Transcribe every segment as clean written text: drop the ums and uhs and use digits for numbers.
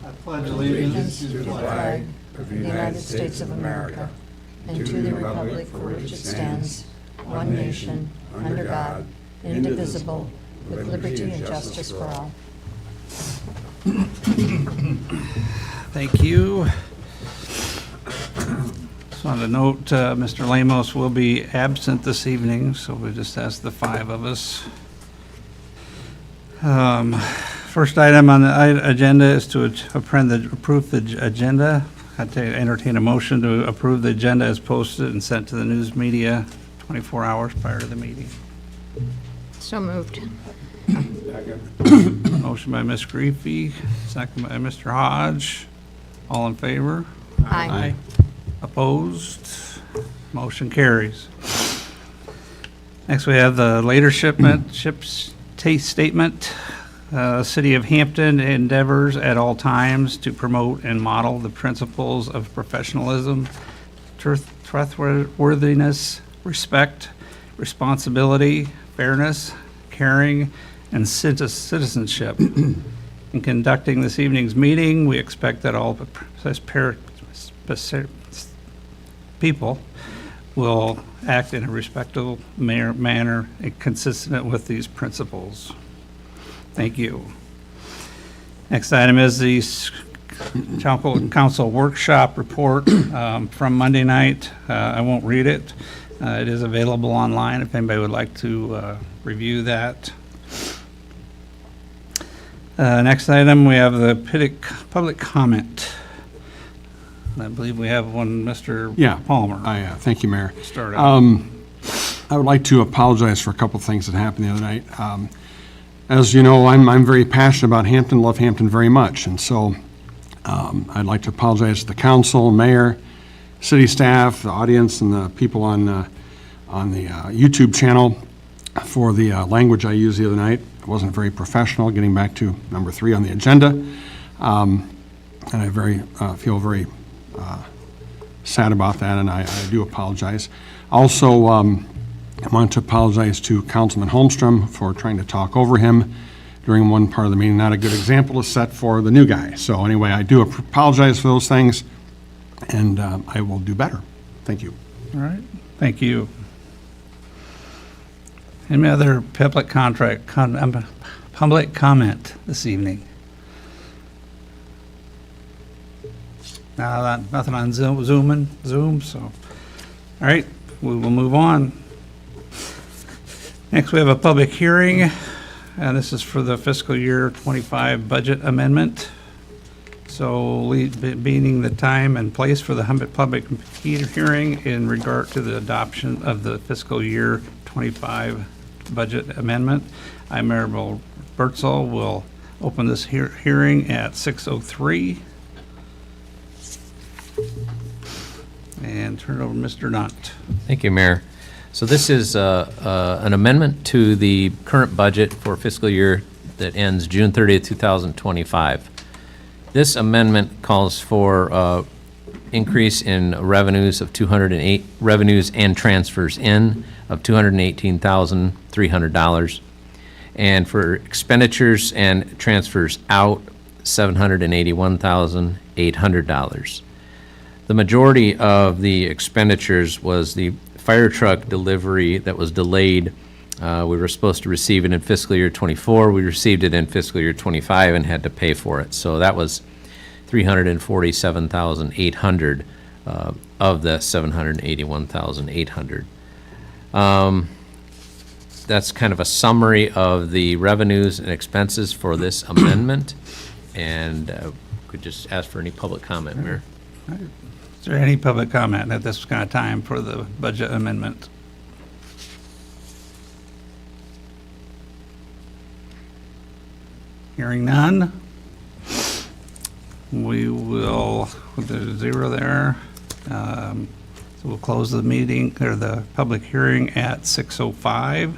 I pledge allegiance to the flag of the United States of America and to the republic for which it stands, one nation, under God, indivisible, with liberty and justice for all. Thank you. Just wanted to note Mr. Lamos will be absent this evening, so we just asked the five of us. First item on the agenda is to approve the agenda. I'd entertain a motion to approve the agenda as posted and sent to the news media 24 hours prior to the meeting. So moved. Motion by Ms. Griefy, second by Mr. Hodge. All in favor? Aye. Opposed? Motion carries. Next, we have the leadership statement. City of Hampton endeavors at all times to promote and model the principles of professionalism, trustworthiness, respect, responsibility, fairness, caring, and citizenship. In conducting this evening's meeting, we expect that all people will act in a respectful manner and consistent with these principles. Thank you. Next item is the council workshop report from Monday night. I won't read it. It is available online if anybody would like to review that. Next item, we have the public comment. I believe we have one, Mr. Palmer. Thank you, Mayor. Start I would like to apologize for a couple things that happened the other night. As you know, I'm very passionate about Hampton, love Hampton very much, and so I'd like to apologize to the council, mayor, city staff, the audience, and the people on the YouTube channel for the language I used the other night. It wasn't very professional, getting back to number 3 on the agenda, and I feel very sad about that, and I do apologize. Also, I want to apologize to Councilman Holmstrom for trying to talk over him during one part of the meeting. Not a good example to set for the new guy. So anyway, I do apologize for those things, and I will do better. Thank you. All right, thank you. Any other public comment this evening? Nothing on Zoom, so, all right, we will move on. Next, we have a public hearing, and this is for the fiscal year 25 budget amendment. So, being the time and place for the public hearing in regard to the adoption of the fiscal year 25 budget amendment, I, Mayor Bertzel, will open this hearing at 6:03 and turn it over to Mr. Nunt. Thank you, Mayor. So this is an amendment to the current budget for fiscal year that ends June 30th, 2025. This amendment calls for increase in revenues of revenues and transfers in of $218,300, and for expenditures and transfers out, $781,800. The majority of the expenditures was the fire truck delivery that was delayed. We were supposed to receive it in fiscal year 24. We received it in fiscal year 25 and had to pay for it. So that was $347,800 of the $781,800. That's kind of a summary of the revenues and expenses for this amendment, and could just ask for any public comment, Mayor. All right. Is there any public comment at this kind of time for the budget amendment? Hearing none, we will, with the 0 there, so we'll close the meeting, or the public hearing at 6:05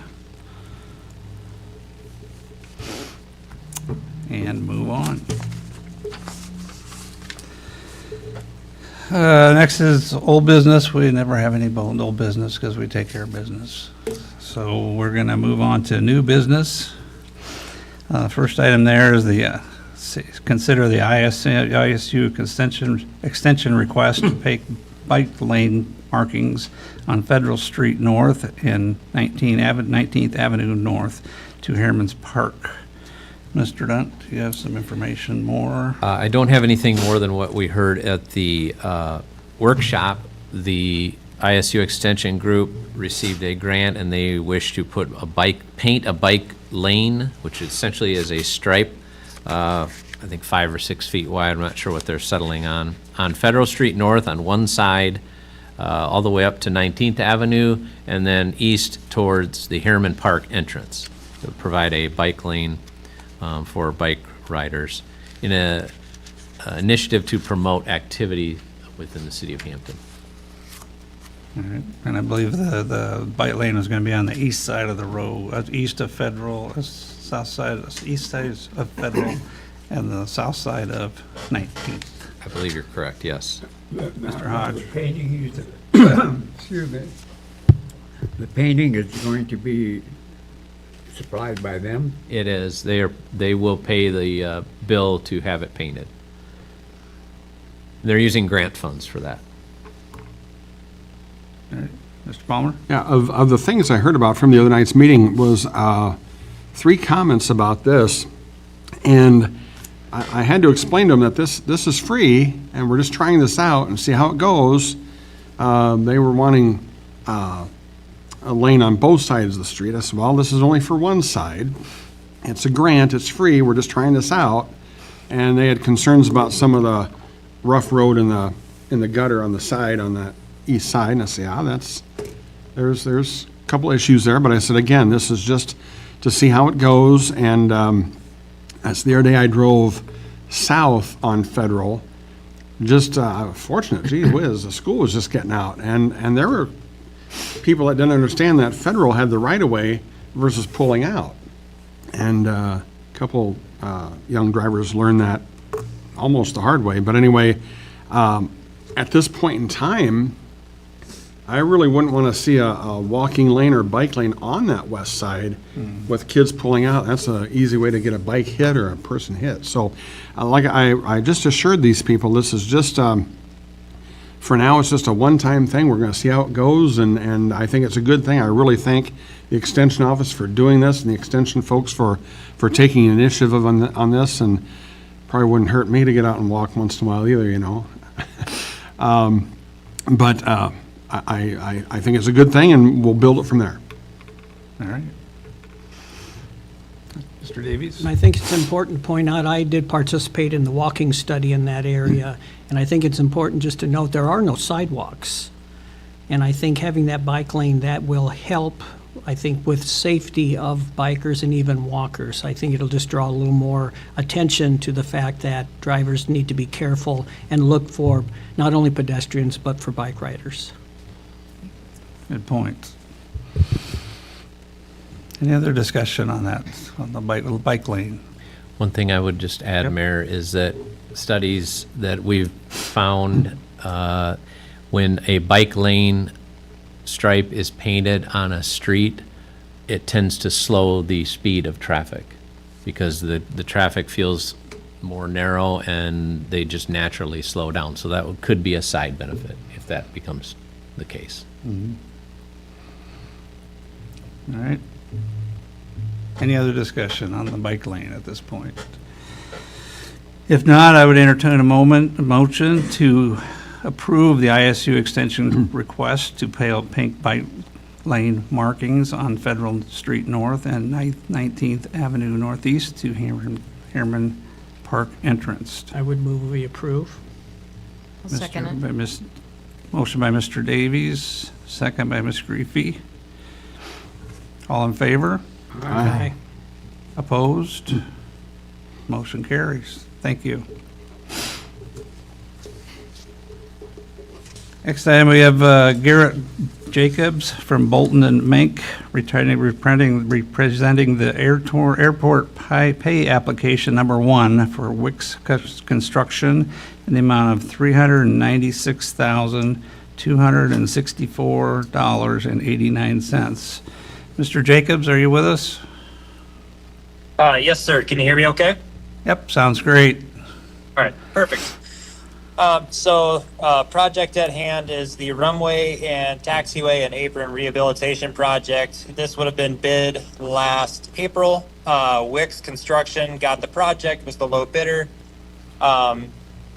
and move on. Next is old business. We never have any old business because we take care of business. So we're going to move on to new business. First item there is the consider the ISU extension request to pay bike lane markings on Federal Street North and 19th Avenue North to Harriman's Park. Mr. Dunt, do you have some information more? I don't have anything more than what we heard at the workshop. The ISU Extension Group received a grant, and they wish to paint a bike lane, which essentially is a stripe, I think 5 or 6 feet wide. I'm not sure what they're settling on Federal Street North on one side, all the way up to 19th Avenue, and then east towards the Harriman Park entrance. To provide a bike lane for bike riders in a initiative to promote activity within the city of Hampton. All right. And I believe the bike lane is going to be on the east side of the road, east of Federal, south side, east side of Federal, and the south side of 19th. I believe you're correct, yes. Mr. Hodge. The painting is, excuse me, the painting is going to be supplied by them? It is. They will pay the bill to have it painted. They're using grant funds for that. All right. Mr. Palmer? Yeah, of the things I heard about from the other night's meeting was 3 comments about this. And I had to explain to them that this is free, and we're just trying this out and see how it goes. They were wanting a lane on both sides of the street. I said, well, this is only for one side. It's a grant, it's free, we're just trying this out. And they had concerns about some of the rough road in the gutter on the side, on that east side. And I said, yeah, there's a couple issues there. But I said, again, this is just to see how it goes. And that's the other day I drove south on Federal. Just fortunate, gee whiz, the school was just getting out. And there were people that didn't understand that Federal had the right-of-way versus pulling out. And a couple young drivers learned that almost the hard way. But anyway, at this point in time, I really wouldn't want to see a walking lane or bike lane on that west side with kids pulling out. That's an easy way to get a bike hit or a person hit. So I just assured these people, this is just, for now, it's just a one-time thing. We're going to see how it goes, and I think it's a good thing. I really thank the Extension Office for doing this and the Extension folks for taking initiative on this, and probably wouldn't hurt me to get out and walk once in a while either, you know. But I think it's a good thing, and we'll build it from there. All right. Mr. Davies? And I think it's important to point out, I did participate in the walking study in that area, and I think it's important just to note there are no sidewalks. And I think having that bike lane, that will help, I think, with safety of bikers and even walkers. I think it'll just draw a little more attention to the fact that drivers need to be careful and look for not only pedestrians, but for bike riders. Good point. Any other discussion on that, on the bike lane? One thing I would just add, Yep. Mayor, is that studies that we've found, when a bike lane stripe is painted on a street, it tends to slow the speed of traffic because the traffic feels more narrow and they just naturally slow down. So that could be a side benefit if that becomes the case. All right. Any other discussion on the bike lane at this point? If not, I would entertain a motion to approve the ISU extension request to paint bike lane markings on Federal Street North and 19th Avenue Northeast to Harriman Park entrance. I would move we approve. I'll second it. Motion by Mr. Davies, second by Ms. Griffey. All in favor? Aye. Opposed? Motion carries. Thank you. Next item, we have Garrett Jacobs from Bolton and Mink representing the airport pay application number 1 for Wicks Construction in the amount of $396,264.89. Mr. Jacobs, are you with us? Yes, sir. Can you hear me okay? Yep, sounds great. All right, perfect. Project at hand is the runway and taxiway and apron rehabilitation project. This would have been bid last April. Wix Construction got the project, was the low bidder.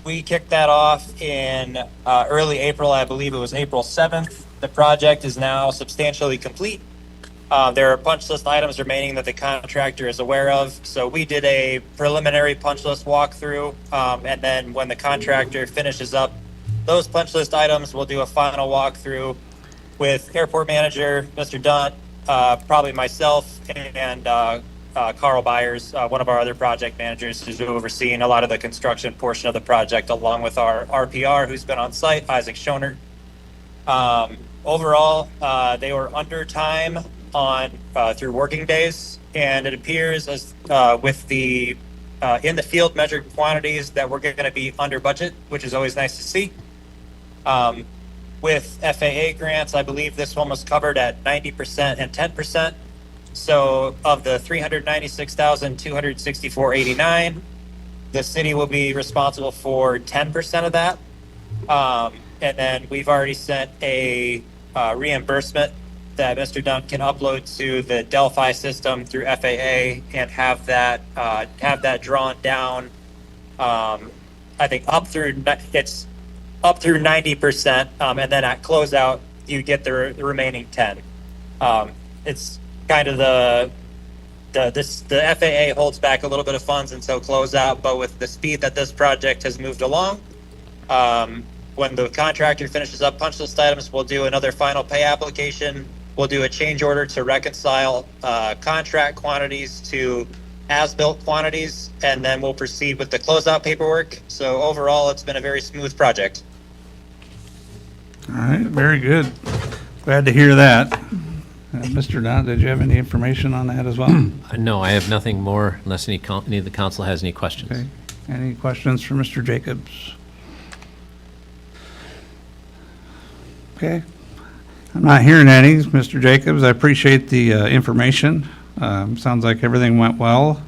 We kicked that off in early April. I believe it was April 7th. The project is now substantially complete. There are punch list items remaining that the contractor is aware of. So we did a preliminary punch list walkthrough. And then when the contractor finishes up those punch list items, we'll do a final walkthrough with airport manager, Mr. Dunt, probably myself, and Carl Byers, one of our other project managers who's overseeing a lot of the construction portion of the project, along with our RPR who's been on site, Isaac Schoner. Overall, they were under time on through working days, and it appears as with the in the field measured quantities that we're going to be under budget, which is always nice to see. With FAA grants, I believe this one was covered at 90% and 10%. So of the $396,264.89, the city will be responsible for 10% of that. And then we've already sent a reimbursement that Mr. Dunn can upload to the Delphi system through FAA and have that drawn down. I think up through 90%, and then at closeout you get the remaining 10. It's kind of the FAA holds back a little bit of funds until closeout, but with the speed that this project has moved along, when the contractor finishes up punch list items, we'll do another final pay application. We'll do a change order to reconcile contract quantities to as-built quantities, and then we'll proceed with the closeout paperwork. So overall, it's been a very smooth project. All right, very good. Glad to hear that. Mr. Don, did you have any information on that as well? No, I have nothing more unless any of the council has any questions. Okay. Any questions for Mr. Jacobs? Okay. I'm not hearing any. Mr. Jacobs, I appreciate the information. Sounds like everything went well.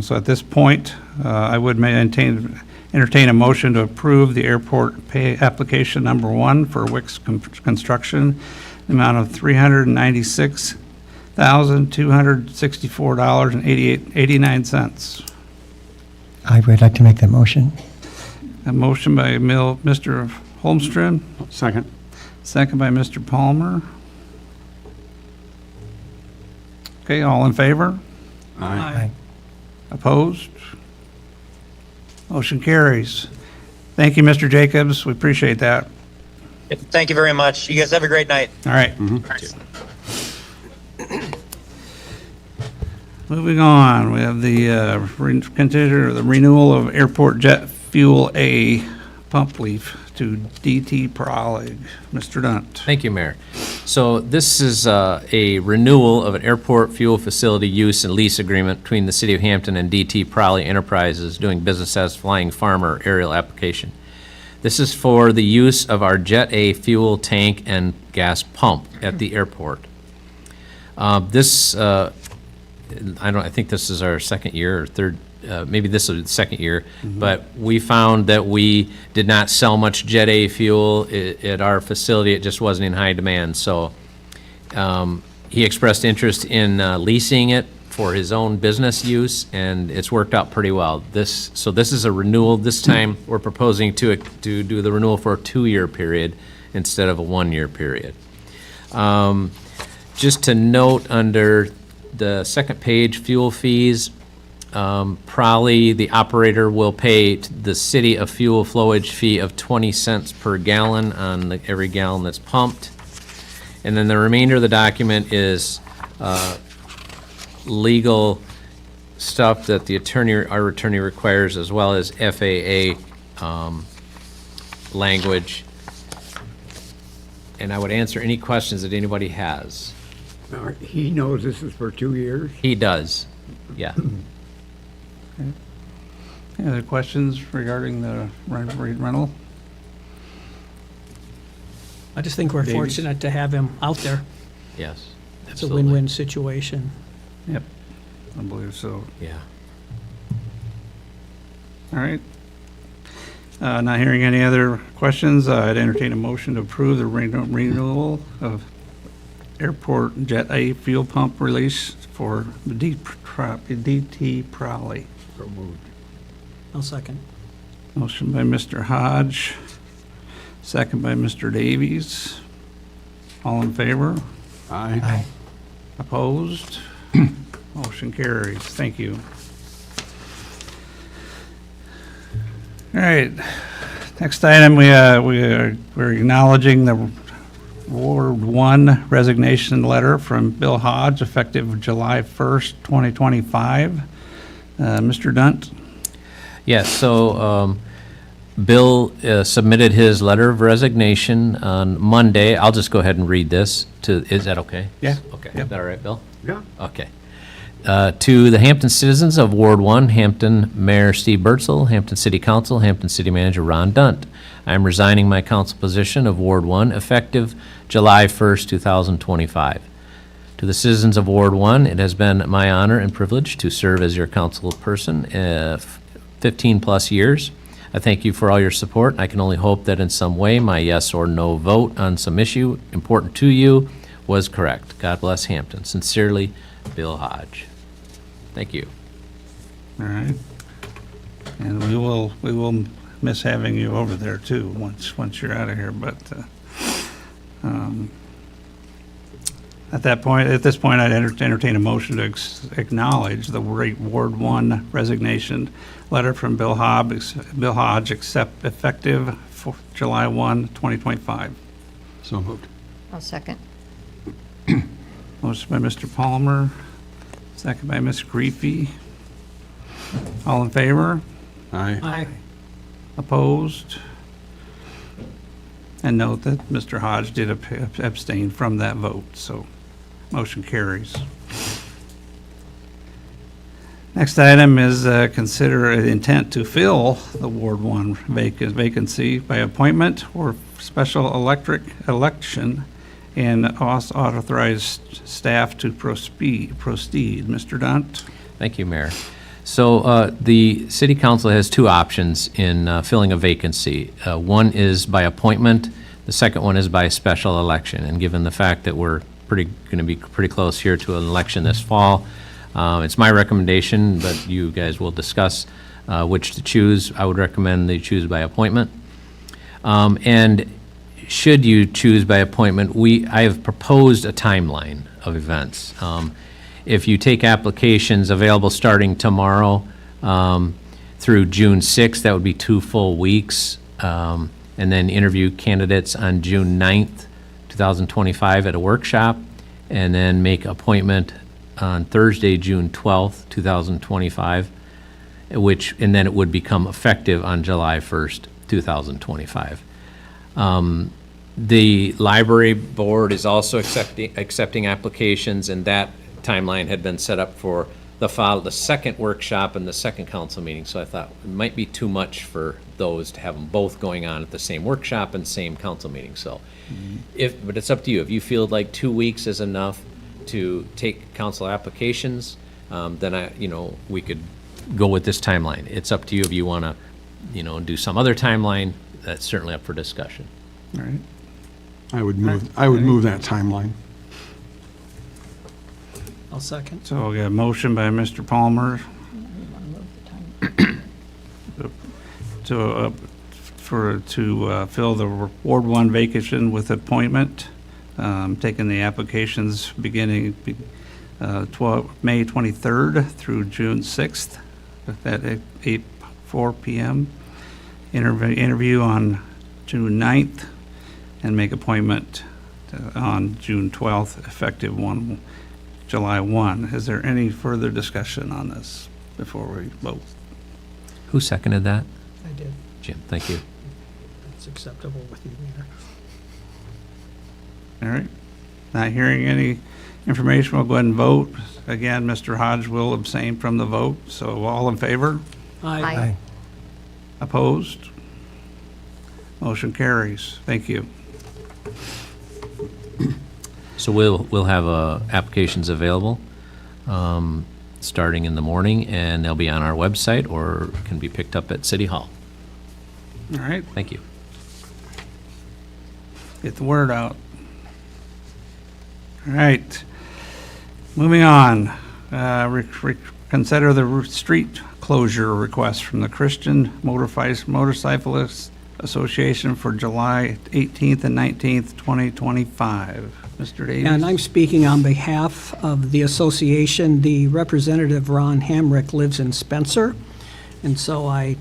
So at this point, I would entertain a motion to approve the airport pay application number 1 for Wix Construction, the amount of $396,264.89. I would like to make that motion. A motion by Mr. Holmstrom, Second. second by Mr. Palmer. Okay, all in favor? Aye. Opposed? Motion carries. Thank you, Mr. Jacobs. We appreciate that. Thank you very much. You guys have a great night. All right. All right. Moving on, we have the consider the renewal of airport jet fuel A pump leaf to DT Prolig. Mr. Dunt. Thank you, Mayor. So this is a renewal of an airport fuel facility use and lease agreement between the City of Hampton and DT Prowley Enterprises doing business as Flying Farmer aerial application. This is for the use of our Jet A fuel tank and gas pump at the airport. I think this is our second year or third, maybe this is the second year, but we found that we did not sell much Jet A fuel at our facility. It just wasn't in high demand. So he expressed interest in leasing it for his own business use, and it's worked out pretty well. So this is a renewal. This time, we're proposing to do the renewal for a 2-year period instead of a 1-year period. Just to note, under the second page, fuel fees, Prowley, the operator, will pay the city a fuel flowage fee of 20 cents per gallon on every gallon that's pumped. And then the remainder of the document is legal stuff that our attorney requires, as well as FAA language. And I would answer any questions that anybody has. Now, he knows this is for 2 years? He does, yeah. Any other questions regarding the rental? I just think we're fortunate to have him out there. Yes, It's a absolutely. win-win situation. Yep, I believe so. Yeah. All right. Not hearing any other questions, I'd entertain a motion to approve the renewal of Airport Jet A fuel pump release for DT Prowley. So moved. I'll second. Motion by Mr. Hodge, second by Mr. Davies. All in favor? Aye. Aye. Opposed? Motion carries. Thank you. All right. Next item, we're acknowledging the Ward 1 resignation letter from Bill Hodge effective July 1st, 2025. Mr. Dunt? Yes, so Bill submitted his letter of resignation on Monday. I'll just go ahead and read this. Is that okay? Yeah. Okay, Yep. is that all right, Bill? Yeah. Okay. To the Hampton citizens of Ward 1, Hampton Mayor Steve Bertzel, Hampton City Council, Hampton City Manager Ron Dunt. I am resigning my council position of Ward 1 effective July 1st, 2025. To the citizens of Ward 1, it has been my honor and privilege to serve as your council person 15-plus years. I thank you for all your support. I can only hope that in some way my yes or no vote on some issue important to you was correct. God bless Hampton. Sincerely, Bill Hodge. Thank you. All right. And we will miss having you over there too, once you're out of here, but, at this point, I'd entertain a motion to acknowledge the Ward 1 resignation letter from Bill Hodge, effective for July 1, 2025. So moved. I'll second. Motion by Mr. Palmer, second by Ms. Greepy. All in favor? Aye. Aye. Opposed? And note that Mr. Hodge did abstain from that vote, so motion carries. Next item is consider an intent to fill the Ward 1 vacancy by appointment or special election and authorize staff to proceed. Mr. Dunt? Thank you, Mayor. So the city council has two options in filling a vacancy. One is by appointment, the second one is by special election. And given the fact that we're going to be pretty close here to an election this fall, it's my recommendation, but you guys will discuss which to choose. I would recommend they choose by appointment. And should you choose by appointment, I have proposed a timeline of events. If you take applications available starting tomorrow through June 6th, that would be 2 full weeks, and then interview candidates on June 9th, 2025 at a workshop, and then make appointment on Thursday, June 12th, 2025, and then it would become effective on July 1st, 2025. The library board is also accepting applications, and that timeline had been set up for the second workshop and the second council meeting, so I thought it might be too much for those to have them both going on at the same workshop and same council meeting, so but it's up to you. If you feel like 2 weeks is enough to take council applications, then we could go with this timeline. It's up to you if you want to, do some other timeline. That's certainly up for discussion. All right. I would move that timeline. I'll second. So we got a motion by Mr. Palmer to fill the Ward 1 vacancy with appointment, taking the applications beginning May 23rd through June 6th at 4 p.m. Interview on June 9th and make appointment on June 12th, effective July 1. Is there any further discussion on this before we vote? Who seconded that? I did. Jim, thank you. It's acceptable with you, Mayor. All right. Not hearing any information, we'll go ahead and vote. Again, Mr. Hodge will abstain from the vote, so all in favor? Aye. Opposed? Motion carries. Thank you. So we'll have applications available. starting in the morning, and they'll be on our website or can be picked up at City Hall. All right, Thank you. get the word out. All right, moving on. Consider the street closure request from the Christian Motorcyclists Association for July 18th and 19th, 2025. Mr. Davies? And I'm speaking on behalf of the association. The representative, Ron Hamrick, lives in Spencer. And so I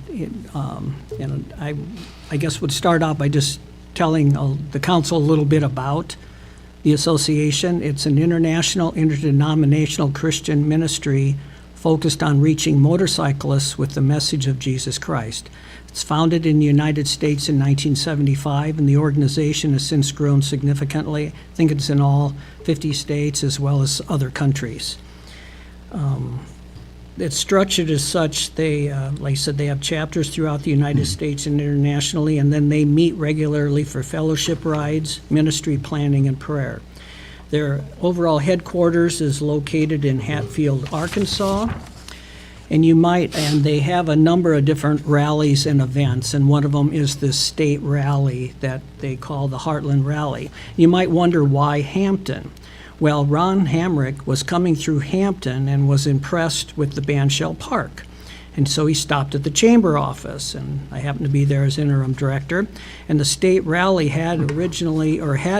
guess would start out by just telling the council a little bit about the association. It's an international, interdenominational Christian ministry focused on reaching motorcyclists with the message of Jesus Christ. It's founded in the United States in 1975, and the organization has since grown significantly. I think it's in all 50 states as well as other countries. It's structured as such. They, like I said, they have chapters throughout the United States and internationally, and then they meet regularly for fellowship rides, ministry planning, and prayer. Their overall headquarters is located in Hatfield, Arkansas. And they have a number of different rallies and events, and one of them is this state rally that they call the Heartland Rally. You might wonder why Hampton. Well, Ron Hamrick was coming through Hampton and was impressed with the Bandshell Park. And so he stopped at the chamber office, and I happened to be there as interim director. And the state rally had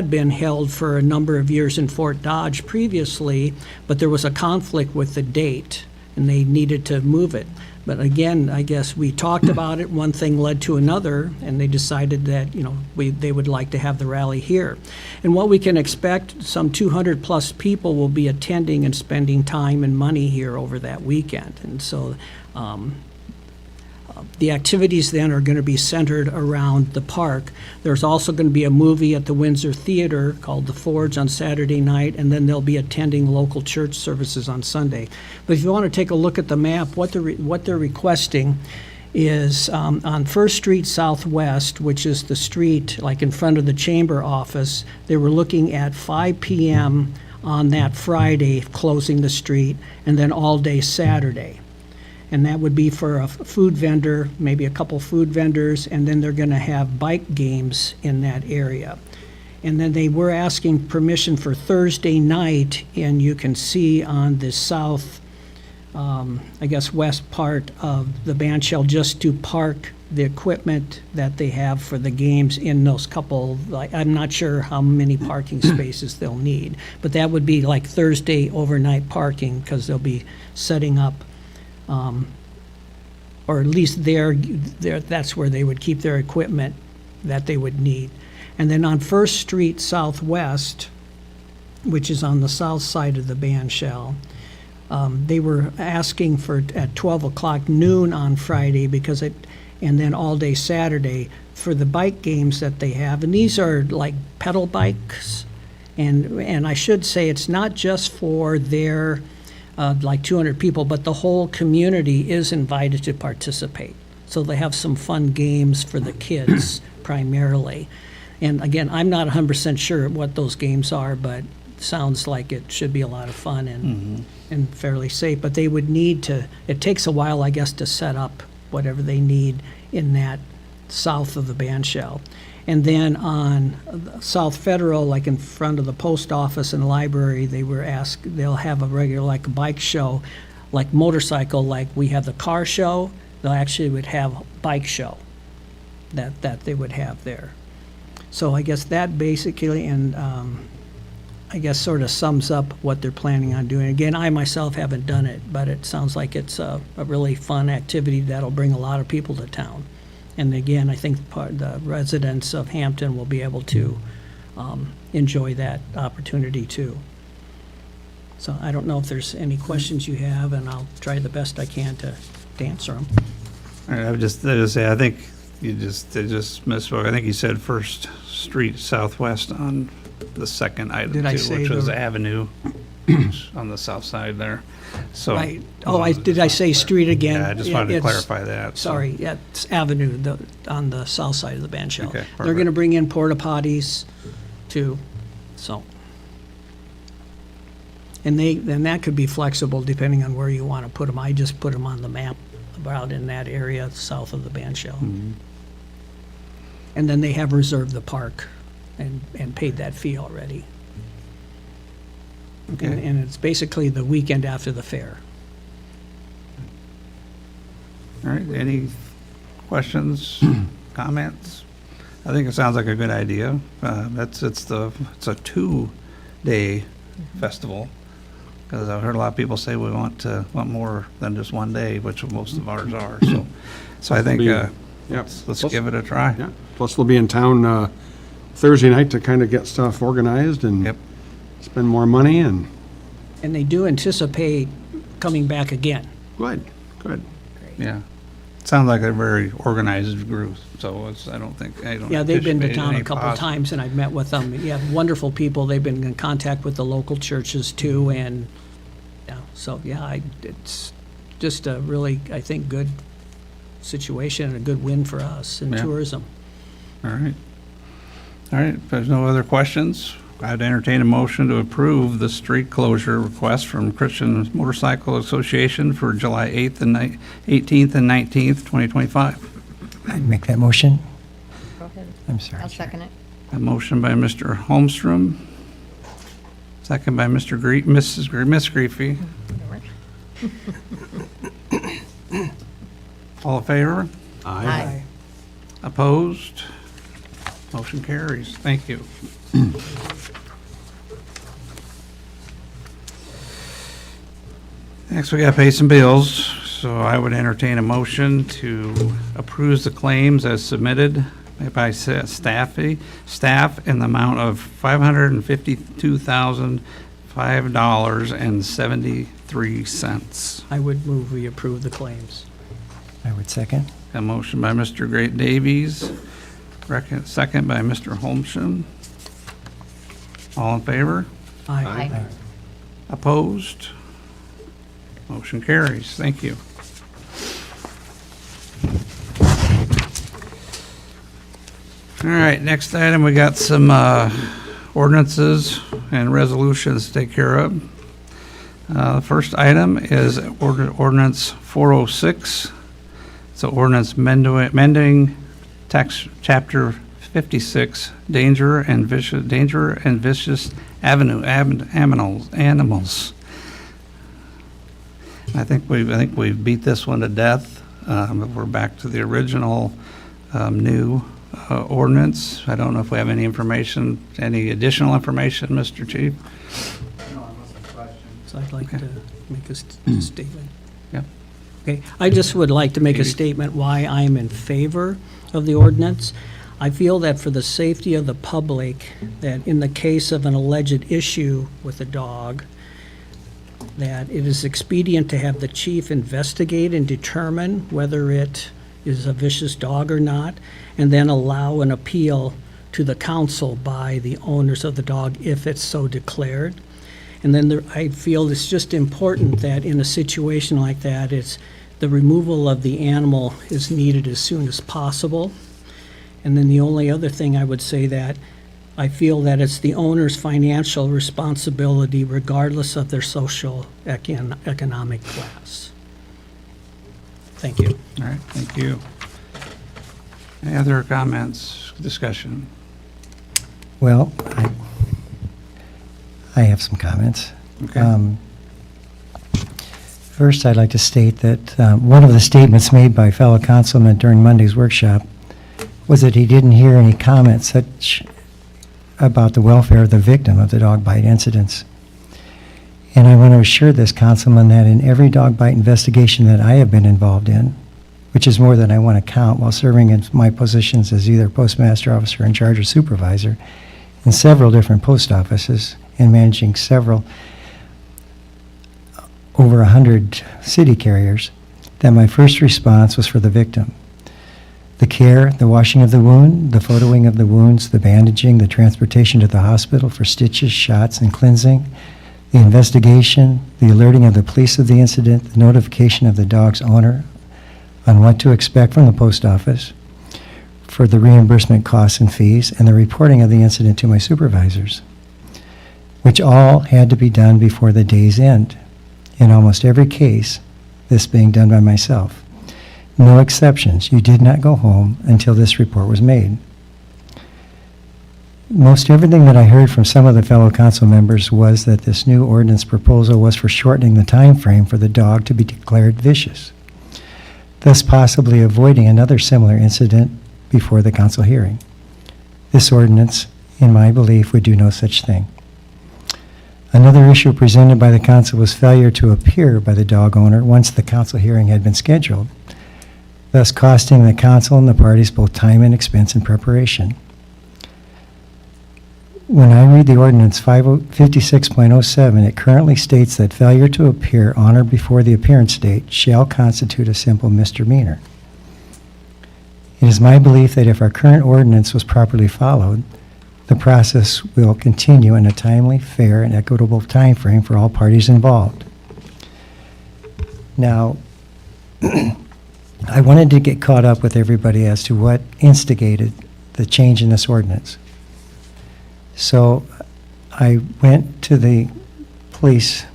been held for a number of years in Fort Dodge previously, but there was a conflict with the date, and they needed to move it. But again, I guess we talked about it, one thing led to another, and they decided that, they would like to have the rally here. And what we can expect, some 200-plus people will be attending and spending time and money here over that weekend. And so the activities then are going to be centered around the park. There's also going to be a movie at the Windsor Theater called The Forge on Saturday night, and then they'll be attending local church services on Sunday. But if you want to take a look at the map, what they're requesting is on First Street Southwest, which is the street like in front of the chamber office. They were looking at 5 p.m. on that Friday, closing the street, and then all day Saturday. And that would be for a food vendor, maybe a couple food vendors, and then they're going to have bike games in that area. And then they were asking permission for Thursday night, and you can see on the south, west part of the bandshell, just to park the equipment that they have for the games in those couple, I'm not sure how many parking spaces they'll need, but that would be like Thursday overnight parking, because they'll be setting up or at least that's where they would keep their equipment that they would need. And then on First Street Southwest, which is on the south side of the bandshell, they were asking for at 12 o'clock noon on Friday and then all day Saturday for the bike games that they have. And these are like pedal bikes. And I should say it's not just for their like 200 people, but the whole community is invited to participate. So they have some fun games for the kids primarily. And again, I'm not 100% sure what those games are, but it sounds like it should be a lot of fun and fairly safe. But they would need to, it takes a while, I guess, to set up whatever they need in that south of the bandshell. And then on South Federal, like in front of the post office and library, they'll have a regular like a bike show, like motorcycle, like we have the car show. They actually would have a bike show that they would have there. So I guess that basically, and I guess sort of sums up what they're planning on doing. Again, I myself haven't done it, but it sounds like it's a really fun activity that'll bring a lot of people to town. And again, I think the residents of Hampton will be able to enjoy that opportunity too. So I don't know if there's any questions you have, and I'll try the best I can to answer them. All right, I would just say, I think they just misspoke. I think you said First Street Southwest on the second item Did I too, say which was the- Avenue on the south side there. So, Right. Oh, did I say street again? Yeah, I just wanted to It's- clarify that. so. Sorry, yeah, it's Avenue on the south side of the bandshell. Okay, They're going to perfect. bring in porta potties too, so. And then that could be flexible depending on where you want to put them. I just put them on the map about in that area south of the band shell. And then they have reserved the park and paid that fee already. And it's basically the weekend after the fair. All right, any questions, comments? I think it sounds like a good idea. It's a 2-day festival, because I've heard a lot of people say we want more than just one day, which most of ours are, so I think, Yep. let's give it a try. Yeah, plus we'll be in town Thursday night to kind of get stuff organized and Yep. spend more money, and And they do anticipate coming back again. good. Yeah. Sounds like a very organized group, so I don't Yeah, they've been to anticipate town any a couple pos- times, and I've met with them. Yeah, wonderful people. They've been in contact with the local churches too, and, yeah, so, yeah, it's just a really, I think, good situation and a good win for us in Yeah. tourism. All right. All right, if there's no other questions, I'd entertain a motion to approve the street closure request from Christian Motorcycle Association for July 18th and 19th, 2025. I'd make that motion. Go ahead. I'm sorry. I'll second it. A motion by Mr. Holmstrom, second by Miss Griefy. All in favor? Aye. Opposed? Motion carries. Thank you. Next, we got to pay some bills, so I would entertain a motion to approve the claims as submitted by staff in the amount of $552,005.73. I would move we approve the claims. I would second. A motion by Mr. Great Davies, second by Mr. Holmstrom. All in favor? Aye. Opposed? Motion carries. Thank you. All right, next item, we got some ordinances and resolutions to take care of. The first item is ordinance 406. It's an ordinance amending text chapter 56, danger and vicious animals. I think we've beat this one to death. We're back to the original new ordinance. I don't know if we have any additional information, Mr. Chief? So I'd like Okay. to make a statement. Yep. Okay, I just would like to make a statement why I'm in favor of the ordinance. I feel that for the safety of the public, that in the case of an alleged issue with a dog, that it is expedient to have the chief investigate and determine whether it is a vicious dog or not, and then allow an appeal to the council by the owners of the dog if it's so declared. And then I feel it's just important that in a situation like that, the removal of the animal is needed as soon as possible. And then the only other thing I would say that I feel that it's the owner's financial responsibility regardless of their social economic class. Thank you. All right, thank you. Any other comments, discussion? Well, I have some comments. Okay. First, I'd like to state that one of the statements made by fellow councilman during Monday's workshop was that he didn't hear any comments such about the welfare of the victim of the dog bite incidents. And I want to assure this councilman that in every dog bite investigation that I have been involved in, which is more than I want to count while serving in my positions as either postmaster officer in charge or supervisor in several different post offices and managing over 100 city carriers, that my first response was for the victim. The care, the washing of the wound, the photoing of the wounds, the bandaging, the transportation to the hospital for stitches, shots, and cleansing, the investigation, the alerting of the police of the incident, the notification of the dog's owner on what to expect from the post office for the reimbursement costs and fees, and the reporting of the incident to my supervisors. which all had to be done before the day's end. In almost every case, this being done by myself. No exceptions. You did not go home until this report was made. Most everything that I heard from some of the fellow council members was that this new ordinance proposal was for shortening the time frame for the dog to be declared vicious, thus possibly avoiding another similar incident before the council hearing. This ordinance, in my belief, would do no such thing. Another issue presented by the council was failure to appear by the dog owner once the council hearing had been scheduled, thus costing the council and the parties both time and expense in preparation. When I read the ordinance 56.07, it currently states that failure to appear on or before the appearance date shall constitute a simple misdemeanor. It is my belief that if our current ordinance was properly followed, the process will continue in a timely, fair, and equitable time frame for all parties involved. Now, I wanted to get caught up with everybody as to what instigated the change in this ordinance. So I went to the police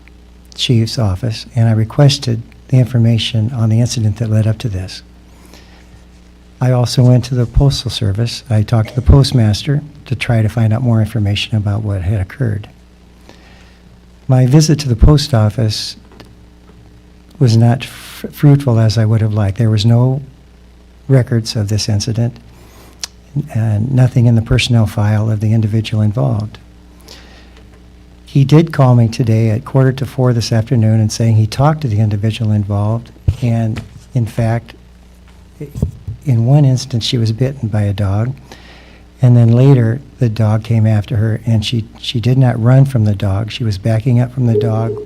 chief's office and I requested the information on the incident that led up to this. I also went to the Postal Service. I talked to the postmaster to try to find out more information about what had occurred. My visit to the post office was not fruitful as I would have liked. There was no records of this incident and nothing in the personnel file of the individual involved. He did call me today at 3:45 this afternoon and saying he talked to the individual involved, and in fact, in one instance, she was bitten by a dog, and then later, the dog came after her, and she did not run from the dog. She was backing up from the dog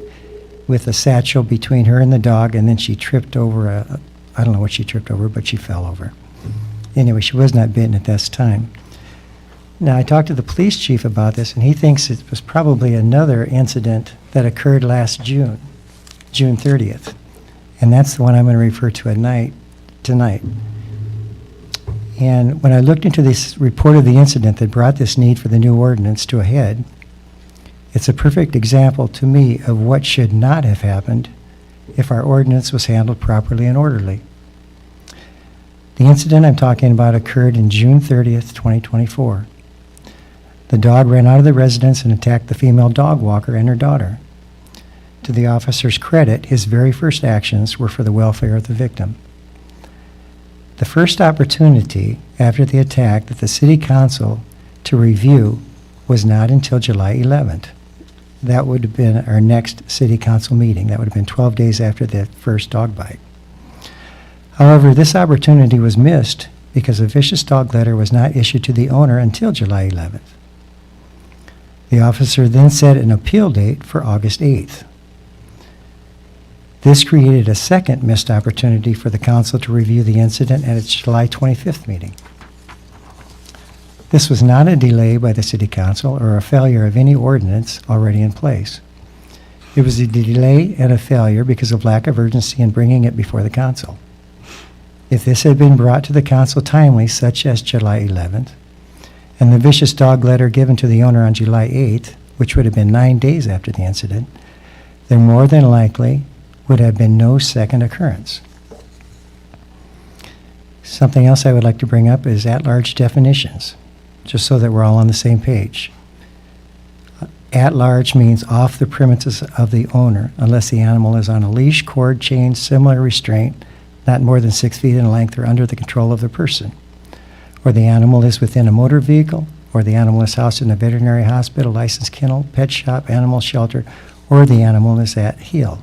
with a satchel between her and the dog, and then she tripped over I don't know what she tripped over, but she fell over. Anyway, she was not bitten at this time. Now, I talked to the police chief about this, and he thinks it was probably another incident that occurred last June 30th, and that's the one I'm going to refer to tonight. And when I looked into this report of the incident that brought this need for the new ordinance to a head, it's a perfect example to me of what should not have happened if our ordinance was handled properly and orderly. The incident I'm talking about occurred in June 30th, 2024. The dog ran out of the residence and attacked the female dog walker and her daughter. To the officer's credit, his very first actions were for the welfare of the victim. The first opportunity after the attack that the city council to review was not until July 11th. That would have been our next city council meeting. That would have been 12 days after the first dog bite. However, this opportunity was missed because a vicious dog letter was not issued to the owner until July 11th. The officer then set an appeal date for August 8th. This created a second missed opportunity for the council to review the incident at its July 25th meeting. This was not a delay by the city council or a failure of any ordinance already in place. It was a delay and a failure because of lack of urgency in bringing it before the council. If this had been brought to the council timely, such as July 11th, and the vicious dog letter given to the owner on July 8th, which would have been 9 days after the incident, there more than likely would have been no second occurrence. Something else I would like to bring up is at-large definitions, just so that we're all on the same page. At-large means off the premises of the owner, unless the animal is on a leash, cord, chain, similar restraint, not more than 6 feet in length or under the control of the person, or the animal is within a motor vehicle, or the animal is housed in a veterinary hospital, licensed kennel, pet shop, animal shelter, or the animal is at heel.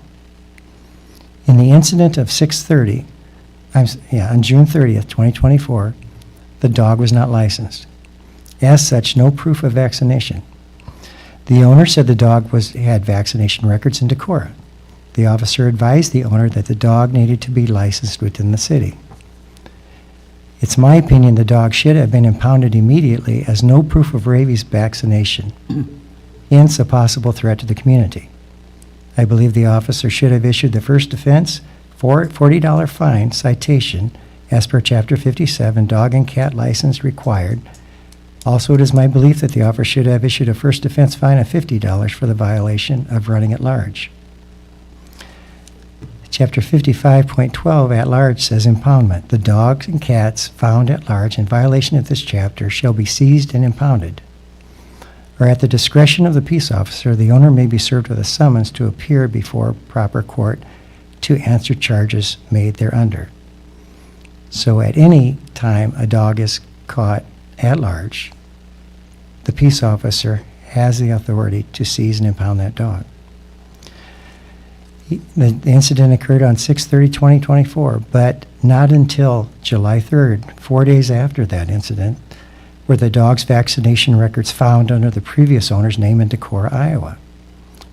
In the incident of on June 30th, 2024, the dog was not licensed. As such, no proof of vaccination. The owner said the dog had vaccination records in Decorah. The officer advised the owner that the dog needed to be licensed within the city. It's my opinion the dog should have been impounded immediately as no proof of rabies vaccination, hence a possible threat to the community. I believe the officer should have issued the first offense $40 fine citation as per Chapter 57, dog and cat license required, Also, it is my belief that the officer should have issued a first offense fine of $50 for the violation of running at large. Chapter 55.12 at large says impoundment. The dogs and cats found at large in violation of this chapter shall be seized and impounded. Or at the discretion of the peace officer, the owner may be served with a summons to appear before proper court to answer charges made thereunder. So at any time a dog is caught at large, the peace officer has the authority to seize and impound that dog. The incident occurred on 6/30/2024, but not until July 3rd, 4 days after that incident, were the dog's vaccination records found under the previous owner's name in Decorah, Iowa.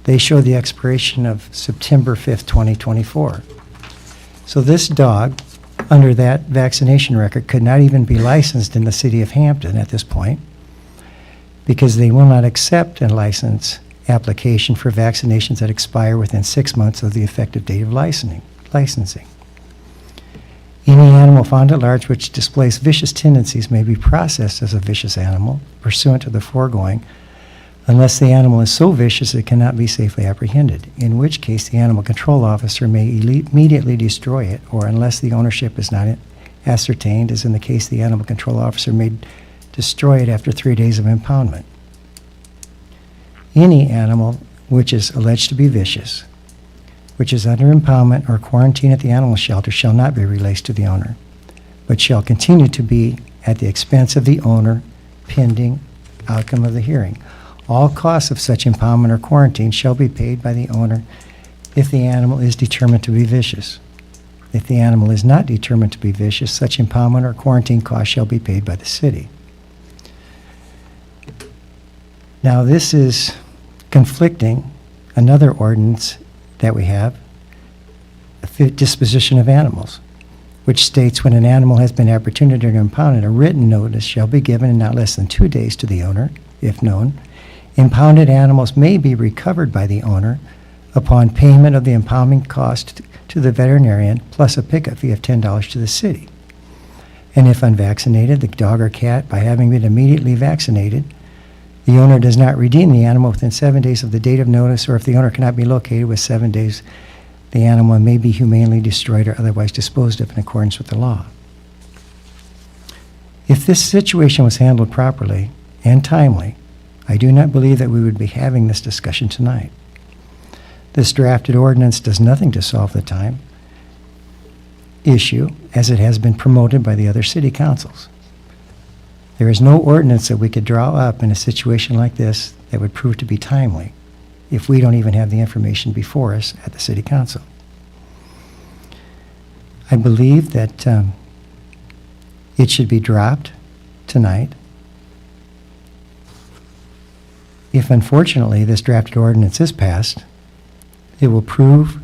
They show the expiration of September 5th, 2024. So this dog, under that vaccination record, could not even be licensed in the city of Hampton at this point, because they will not accept a license application for vaccinations that expire within 6 months of the effective date of licensing. Any animal found at large which displays vicious tendencies may be processed as a vicious animal pursuant to the foregoing, unless the animal is so vicious it cannot be safely apprehended, in which case the animal control officer may immediately destroy it, or unless the ownership is not ascertained, as in the case the animal control officer may destroy it after 3 days of impoundment. Any animal which is alleged to be vicious, which is under impoundment or quarantine at the animal shelter, shall not be released to the owner, but shall continue to be at the expense of the owner pending outcome of the hearing. All costs of such impoundment or quarantine shall be paid by the owner if the animal is determined to be vicious. If the animal is not determined to be vicious, such impoundment or quarantine costs shall be paid by the city. Now, this is conflicting another ordinance that we have, disposition of animals, which states when an animal has been apprehended or impounded, a written notice shall be given in not less than 2 days to the owner, if known. Impounded animals may be recovered by the owner upon payment of the impounding cost to the veterinarian, plus a pickup fee of $10 to the city. And if unvaccinated, the dog or cat, by having been immediately vaccinated, the owner does not redeem the animal within 7 days of the date of notice, or if the owner cannot be located with 7 days, the animal may be humanely destroyed or otherwise disposed of in accordance with the law. If this situation was handled properly and timely, I do not believe that we would be having this discussion tonight. This drafted ordinance does nothing to solve the time issue, as it has been promoted by the other city councils. There is no ordinance that we could draw up in a situation like this that would prove to be timely if we don't even have the information before us at the city council. I believe that it should be dropped tonight. If unfortunately this drafted ordinance is passed, it will prove,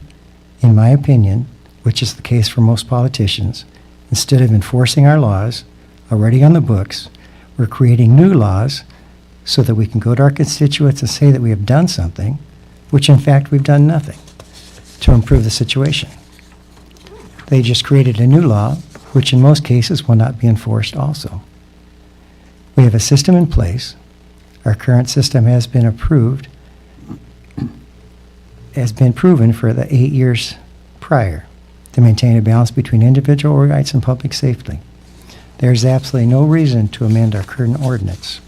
in my opinion, which is the case for most politicians, instead of enforcing our laws already on the books, we're creating new laws so that we can go to our constituents and say that we have done something, which in fact we've done nothing to improve the situation. They just created a new law, which in most cases will not be enforced also. We have a system in place. Our current system has been proven for the 8 years prior to maintain a balance between individual rights and public safety. There's absolutely no reason to amend our current ordinance.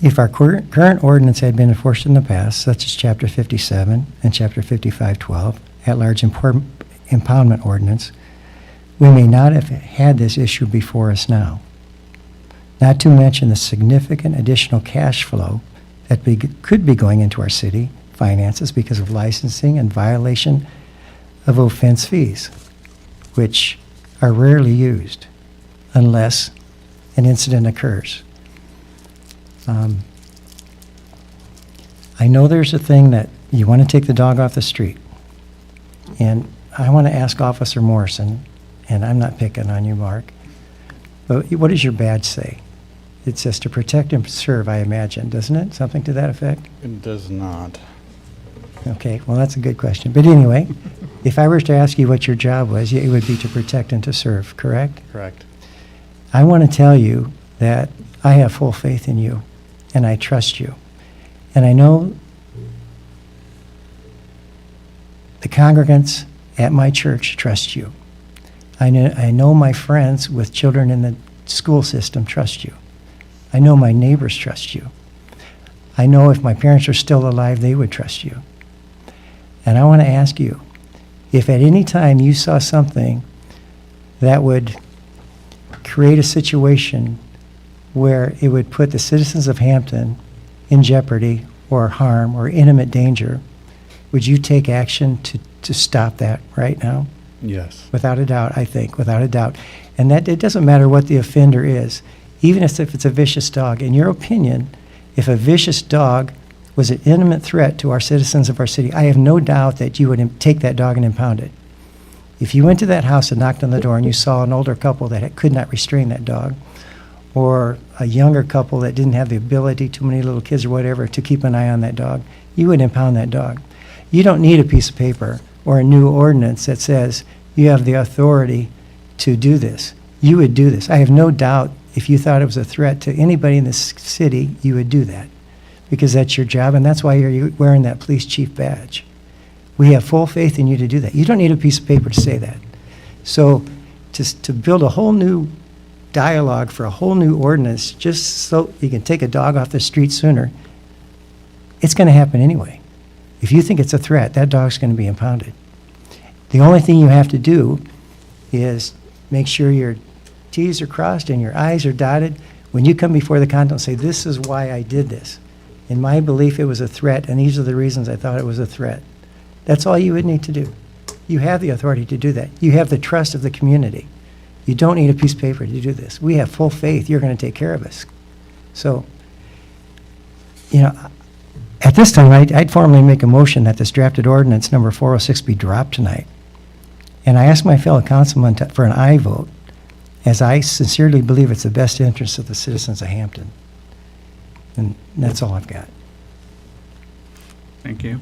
If our current ordinance had been enforced in the past, such as Chapter 57 and Chapter 5512, at-large impoundment ordinance, we may not have had this issue before us now. Not to mention the significant additional cash flow that could be going into our city finances because of licensing and violation of offense fees, which are rarely used unless an incident occurs. I know there's a thing that you want to take the dog off the street. And I want to ask Officer Morrison, and I'm not picking on you, Mark, but what does your badge say? It says to protect and serve, I imagine, doesn't it? Something to that effect? It does not. Okay, well, that's a good question. But anyway, if I were to ask you what your job was, it would be to protect and to serve, correct? Correct. I want to tell you that I have full faith in you, and I trust you. And I know the congregants at my church trust you. I know my friends with children in the school system trust you. I know my neighbors trust you. I know if my parents are still alive, they would trust you. And I want to ask you, if at any time you saw something that would create a situation where it would put the citizens of Hampton in jeopardy or harm or imminent danger, would you take action to stop that right now? Yes. Without a doubt, I think, without a doubt. And that it doesn't matter what the offender is, even if it's a vicious dog. In your opinion, if a vicious dog was an imminent threat to our citizens of our city, I have no doubt that you would take that dog and impound it. If you went to that house and knocked on the door and you saw an older couple that could not restrain that dog, or a younger couple that didn't have the ability, too many little kids or whatever, to keep an eye on that dog, you would impound that dog. You don't need a piece of paper or a new ordinance that says you have the authority to do this. You would do this. I have no doubt if you thought it was a threat to anybody in this city, you would do that, because that's your job, and that's why you're wearing that police chief badge. We have full faith in you to do that. You don't need a piece of paper to say that. So to build a whole new dialogue for a whole new ordinance just so you can take a dog off the street sooner, it's going to happen anyway. If you think it's a threat, that dog's going to be impounded. The only thing you have to do is make sure your T's are crossed and your I's are dotted. When you come before the council and say, this is why I did this. In my belief, it was a threat, and these are the reasons I thought it was a threat. That's all you would need to do. You have the authority to do that. You have the trust of the community. You don't need a piece of paper to do this. We have full faith you're going to take care of us. So, at this time, I'd formally make a motion that this drafted ordinance number 406 be dropped tonight. And I ask my fellow councilmen for an aye vote, as I sincerely believe it's the best interest of the citizens of Hampton. And that's all I've got. Thank you.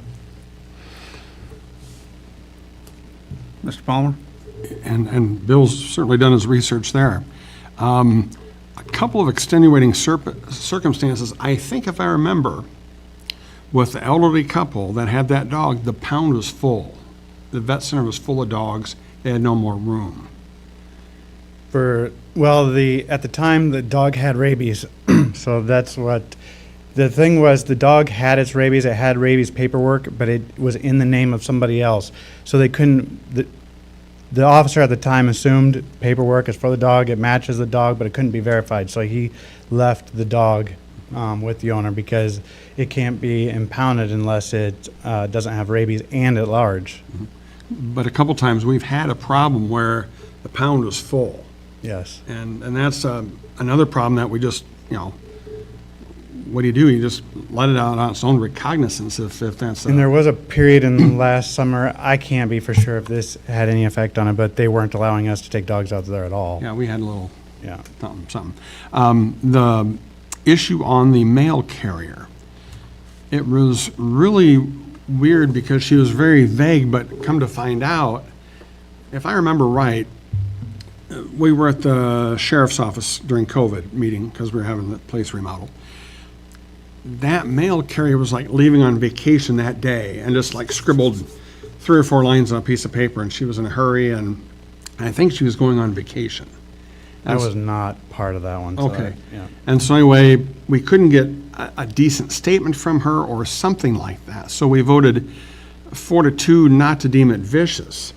Mr. Palmer? And Bill's certainly done his research there. A couple of extenuating circumstances, I think if I remember, with the elderly couple that had that dog, the pound was full. The vet center was full of dogs. They had no more room. At the time, the dog had rabies. So that's what, the thing was, the dog had its rabies, it had rabies paperwork, but it was in the name of somebody else. So they couldn't, the officer at the time assumed paperwork is for the dog, it matches the dog, but it couldn't be verified. So he left the dog with the owner because it can't be impounded unless it doesn't have rabies and at large. But a couple times, we've had a problem where the pound was full. Yes. And that's another problem that we just, what do? You just let it out on its own recognizance if that's. And there was a period in last summer, I can't be for sure if this had any effect on it, but they weren't allowing us to take dogs out there at all. Yeah, we had a little Yeah. something. The issue on the mail carrier, it was really weird because she was very vague, but come to find out, if I remember right, we were at the sheriff's office during COVID meeting because we were having the place remodeled. That mail carrier was like leaving on vacation that day and just like scribbled 3 or 4 lines on a piece of paper, and she was in a hurry, and I think she was going on vacation. I was not part of that one. So Okay. yeah. And so anyway, we couldn't get a decent statement from her or something like that. So we voted 4-2 not to deem it vicious.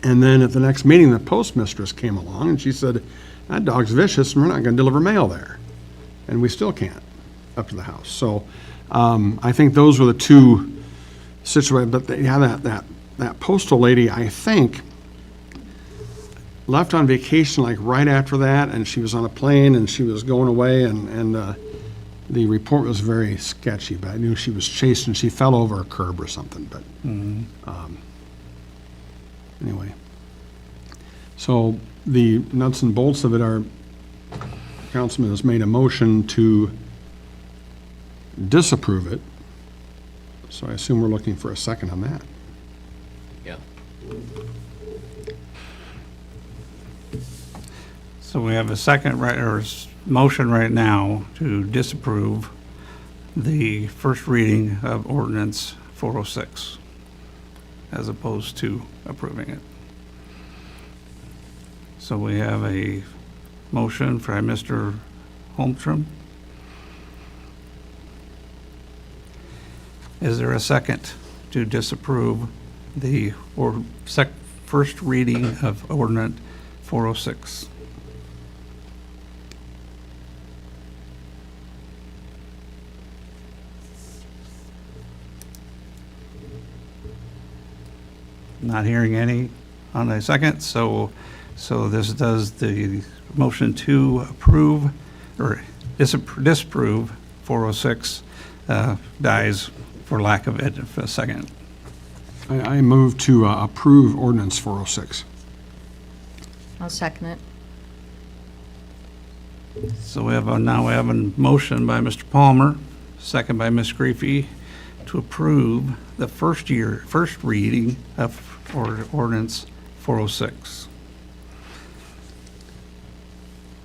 And then at the next meeting, the postmistress came along and she said, that dog's vicious and we're not going to deliver mail there. And we still can't up to the house. So I think those were the two situations. But that postal lady, I think, left on vacation like right after that, and she was on a plane and she was going away, and the report was very sketchy, but I knew she was chased and she fell over a curb or something, but anyway. So the nuts and bolts of it are, councilman has made a motion to disapprove it, so I assume we're looking for a second on that. Yeah. So we have a second, motion right now to disapprove the first reading of ordinance 406 as opposed to approving it. So we have a motion by Mr. Holmstrom. Is there a second to disapprove the first reading of ordinance 406? Not hearing any on a second, so this does the motion to approve or disapprove 406 dies for lack of it for a second. I move to approve ordinance 406. I'll second it. So we have now we have a motion by Mr. Palmer, second by Ms. Griffey, to approve the first reading of ordinance 406.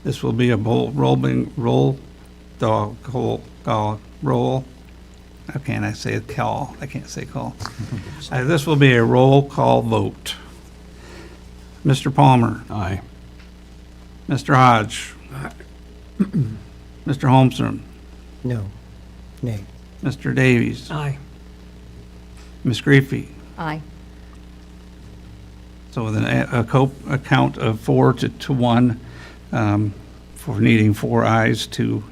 This will be a roll. How can I say call? I can't say call. This will be a roll call vote. Mr. Palmer, Aye. Mr. Hodge, Mr. Holmstrom, No. Nay. Mr. Davies, Aye. Ms. Griffey. Aye. So with a count of 4 to 1, for needing 4 ayes to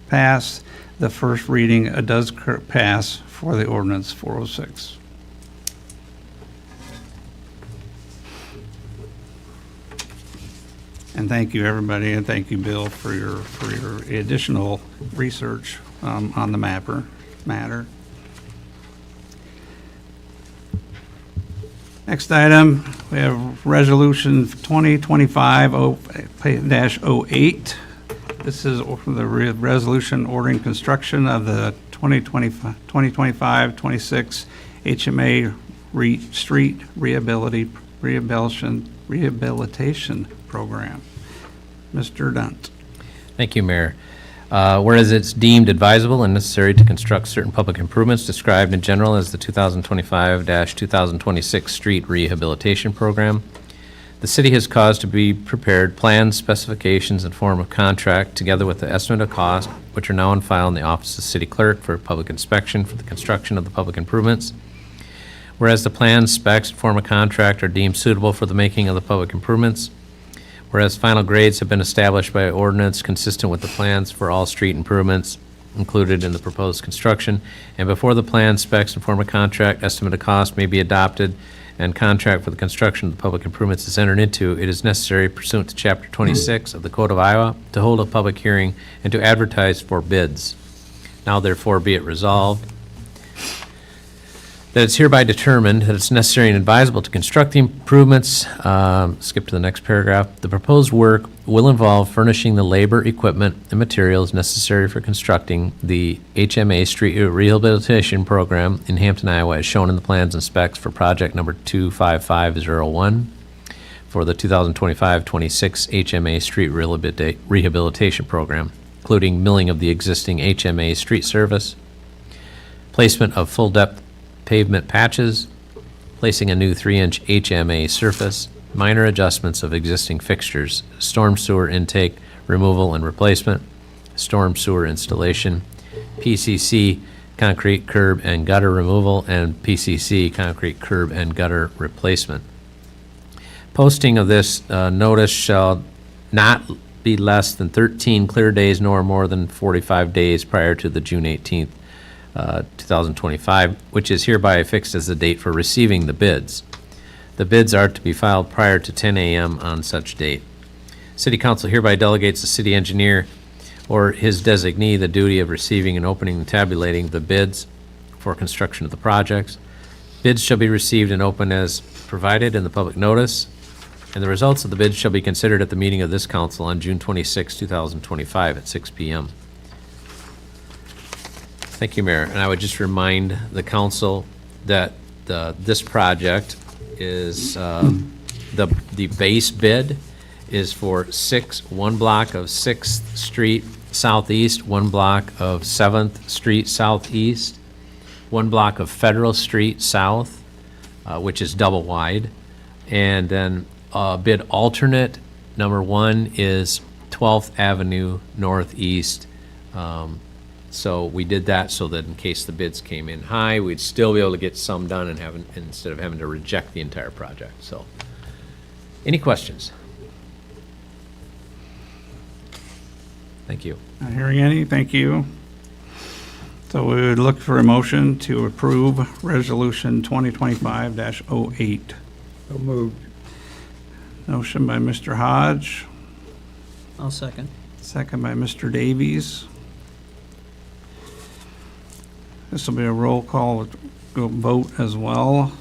pass, the first reading does pass for the ordinance 406. And thank you, everybody, and thank you, Bill, for your additional research on the matter. Next item, we have Resolution 2025-08. This is the resolution ordering construction of the 2025-26 HMA Street Rehabilitation Program. Mr. Dunt. Thank you, Mayor. Whereas it's deemed advisable and necessary to construct certain public improvements described in general as the 2025-2026 Street Rehabilitation Program, the city has caused to be prepared plans, specifications, and form of contract, together with the estimate of cost, which are now on file in the Office of City Clerk for public inspection for the construction of the public improvements. Whereas the plans, specs, and form of contract are deemed suitable for the making of the public improvements. Whereas final grades have been established by ordinance consistent with the plans for all street improvements included in the proposed construction, and before the plan, specs, and form of contract, estimate of cost may be adopted and contract for the construction of the public improvements is entered into, it is necessary pursuant to Chapter 26 of the Code of Iowa to hold a public hearing and to advertise for bids. Now therefore be it resolved that it's hereby determined that it's necessary and advisable to construct the improvements, skip to the next paragraph. The proposed work will involve furnishing the labor, equipment, and materials necessary for constructing the HMA Street Rehabilitation Program in Hampton, Iowa, as shown in the plans and specs for project number 25501 for the 2025-26 HMA Street Rehabilitation Program, including milling of the existing HMA street surface, placement of full-depth pavement patches, placing a new 3-inch HMA surface, minor adjustments of existing fixtures, storm sewer intake removal and replacement, storm sewer installation, PCC concrete curb and gutter removal, and PCC concrete curb and gutter replacement. Posting of this notice shall not be less than 13 clear days nor more than 45 days prior to the June 18th, 2025, which is hereby fixed as the date for receiving the bids. The bids are to be filed prior to 10 a.m. on such date. City Council hereby delegates the city engineer or his designee the duty of receiving and opening and tabulating the bids for construction of the projects. Bids shall be received and opened as provided in the public notice, and the results of the bids shall be considered at the meeting of this council on June 26, 2025 at 6 p.m. Thank you, Mayor. And I would just remind the council that this project is, the base bid is for one block of 6th Street Southeast, one block of 7th Street Southeast, one block of Federal Street South, which is double wide, and then bid alternate number 1 is 12th Avenue Northeast. So we did that so that in case the bids came in high, we'd still be able to get some done and instead of having to reject the entire project. So, any questions? Thank you. Not hearing any, thank you. So we would look for a motion to approve Resolution 2025-08. So moved. Motion by Mr. Hodge, I'll second. second by Mr. Davies. This will be a roll call vote as well.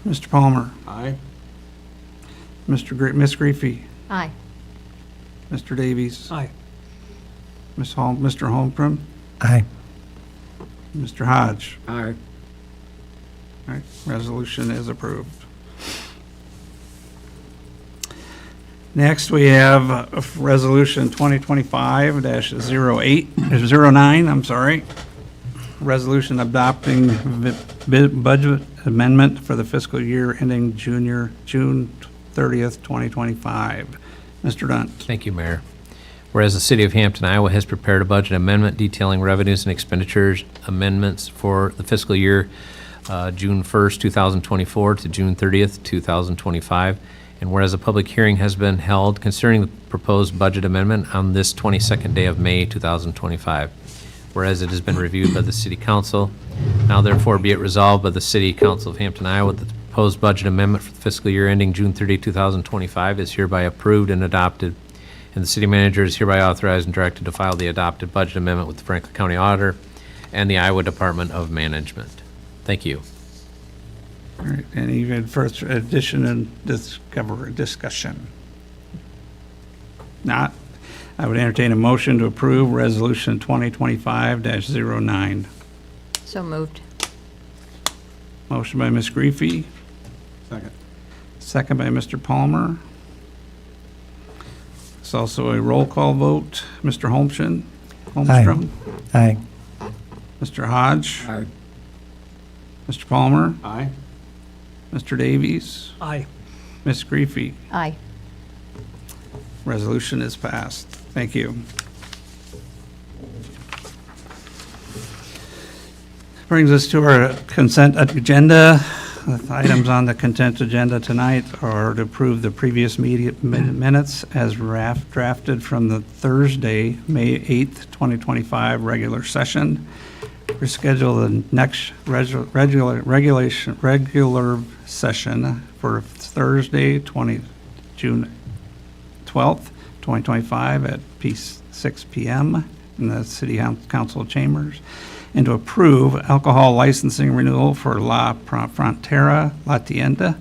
Mr. Palmer, Aye. Miss Griffey, Aye. Mr. Davies, Aye. Mr. Holmgren, Aye. Mr. Hodge. Aye. All right, resolution is approved. Next, we have Resolution 2025-09, I'm sorry. Resolution adopting budget amendment for the fiscal year ending June 30th, 2025. Mr. Dunt. Thank you, Mayor. Whereas the City of Hampton, Iowa has prepared a budget amendment detailing revenues and expenditures amendments for the fiscal year June 1st, 2024 to June 30th, 2025. And whereas a public hearing has been held concerning the proposed budget amendment on this 22nd day of May, 2025. Whereas it has been reviewed by the City Council, now therefore be it resolved by the City Council of Hampton, Iowa, that the proposed budget amendment for the fiscal year ending June 30, 2025 is hereby approved and adopted, and the city manager is hereby authorized and directed to file the adopted budget amendment with the Franklin County Auditor and the Iowa Department of Management. Thank you. All right, any further addition and discussion? Not, I would entertain a motion to approve Resolution 2025-09. So moved. Motion by Ms. Griffey, Second. second by Mr. Palmer. It's also a roll call vote. Mr. Holmstrom? Aye. Mr. Hodge? Aye. Mr. Palmer? Aye. Mr. Davies? Aye. Ms. Griffey? Aye. Resolution is passed. Thank you. Brings us to our consent agenda. The items on the consent agenda tonight are to approve the previous minutes as drafted from the Thursday, May 8th, 2025 regular session. Reschedule the next regular session for Thursday, June 12th, 2025 at 6 p.m. in the City Council chambers, and to approve alcohol licensing renewal for La Frontera La Tienda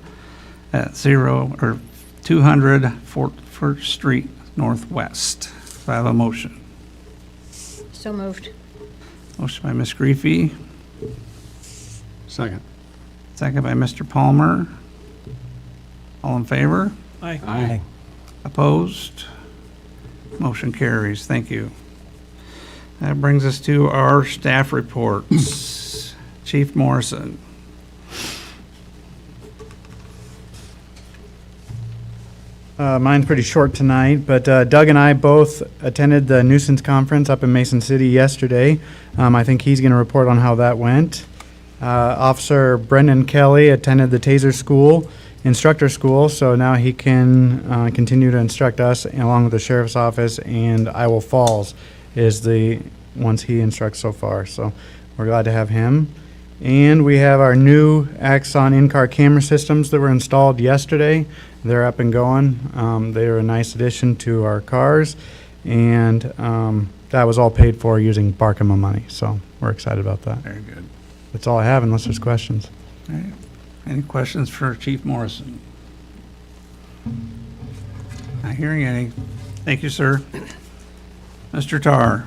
at 200 First Street Northwest. Do I have a motion? So moved. Motion by Ms. Griffey, Second. second by Mr. Palmer. All in favor? Aye. Aye. Opposed? Motion carries. Thank you. That brings us to our staff reports. Chief Morrison. Mine's pretty short tonight, but Doug and I both attended the nuisance conference up in Mason City yesterday. I think he's going to report on how that went. Officer Brendan Kelly attended the Taser School, instructor school, so now he can continue to instruct us along with the Sheriff's Office, and Iowa Falls is the ones he instructs so far. So we're glad to have him. And we have our new Axon in-car camera systems that were installed yesterday. They're up and going. They're a nice addition to our cars, and that was all paid for using Barkema money. So we're excited about that. Very good. That's all I have, unless there's questions. All right. Any questions for Chief Morrison? Not hearing any. Thank you, sir. Mr. Tarr.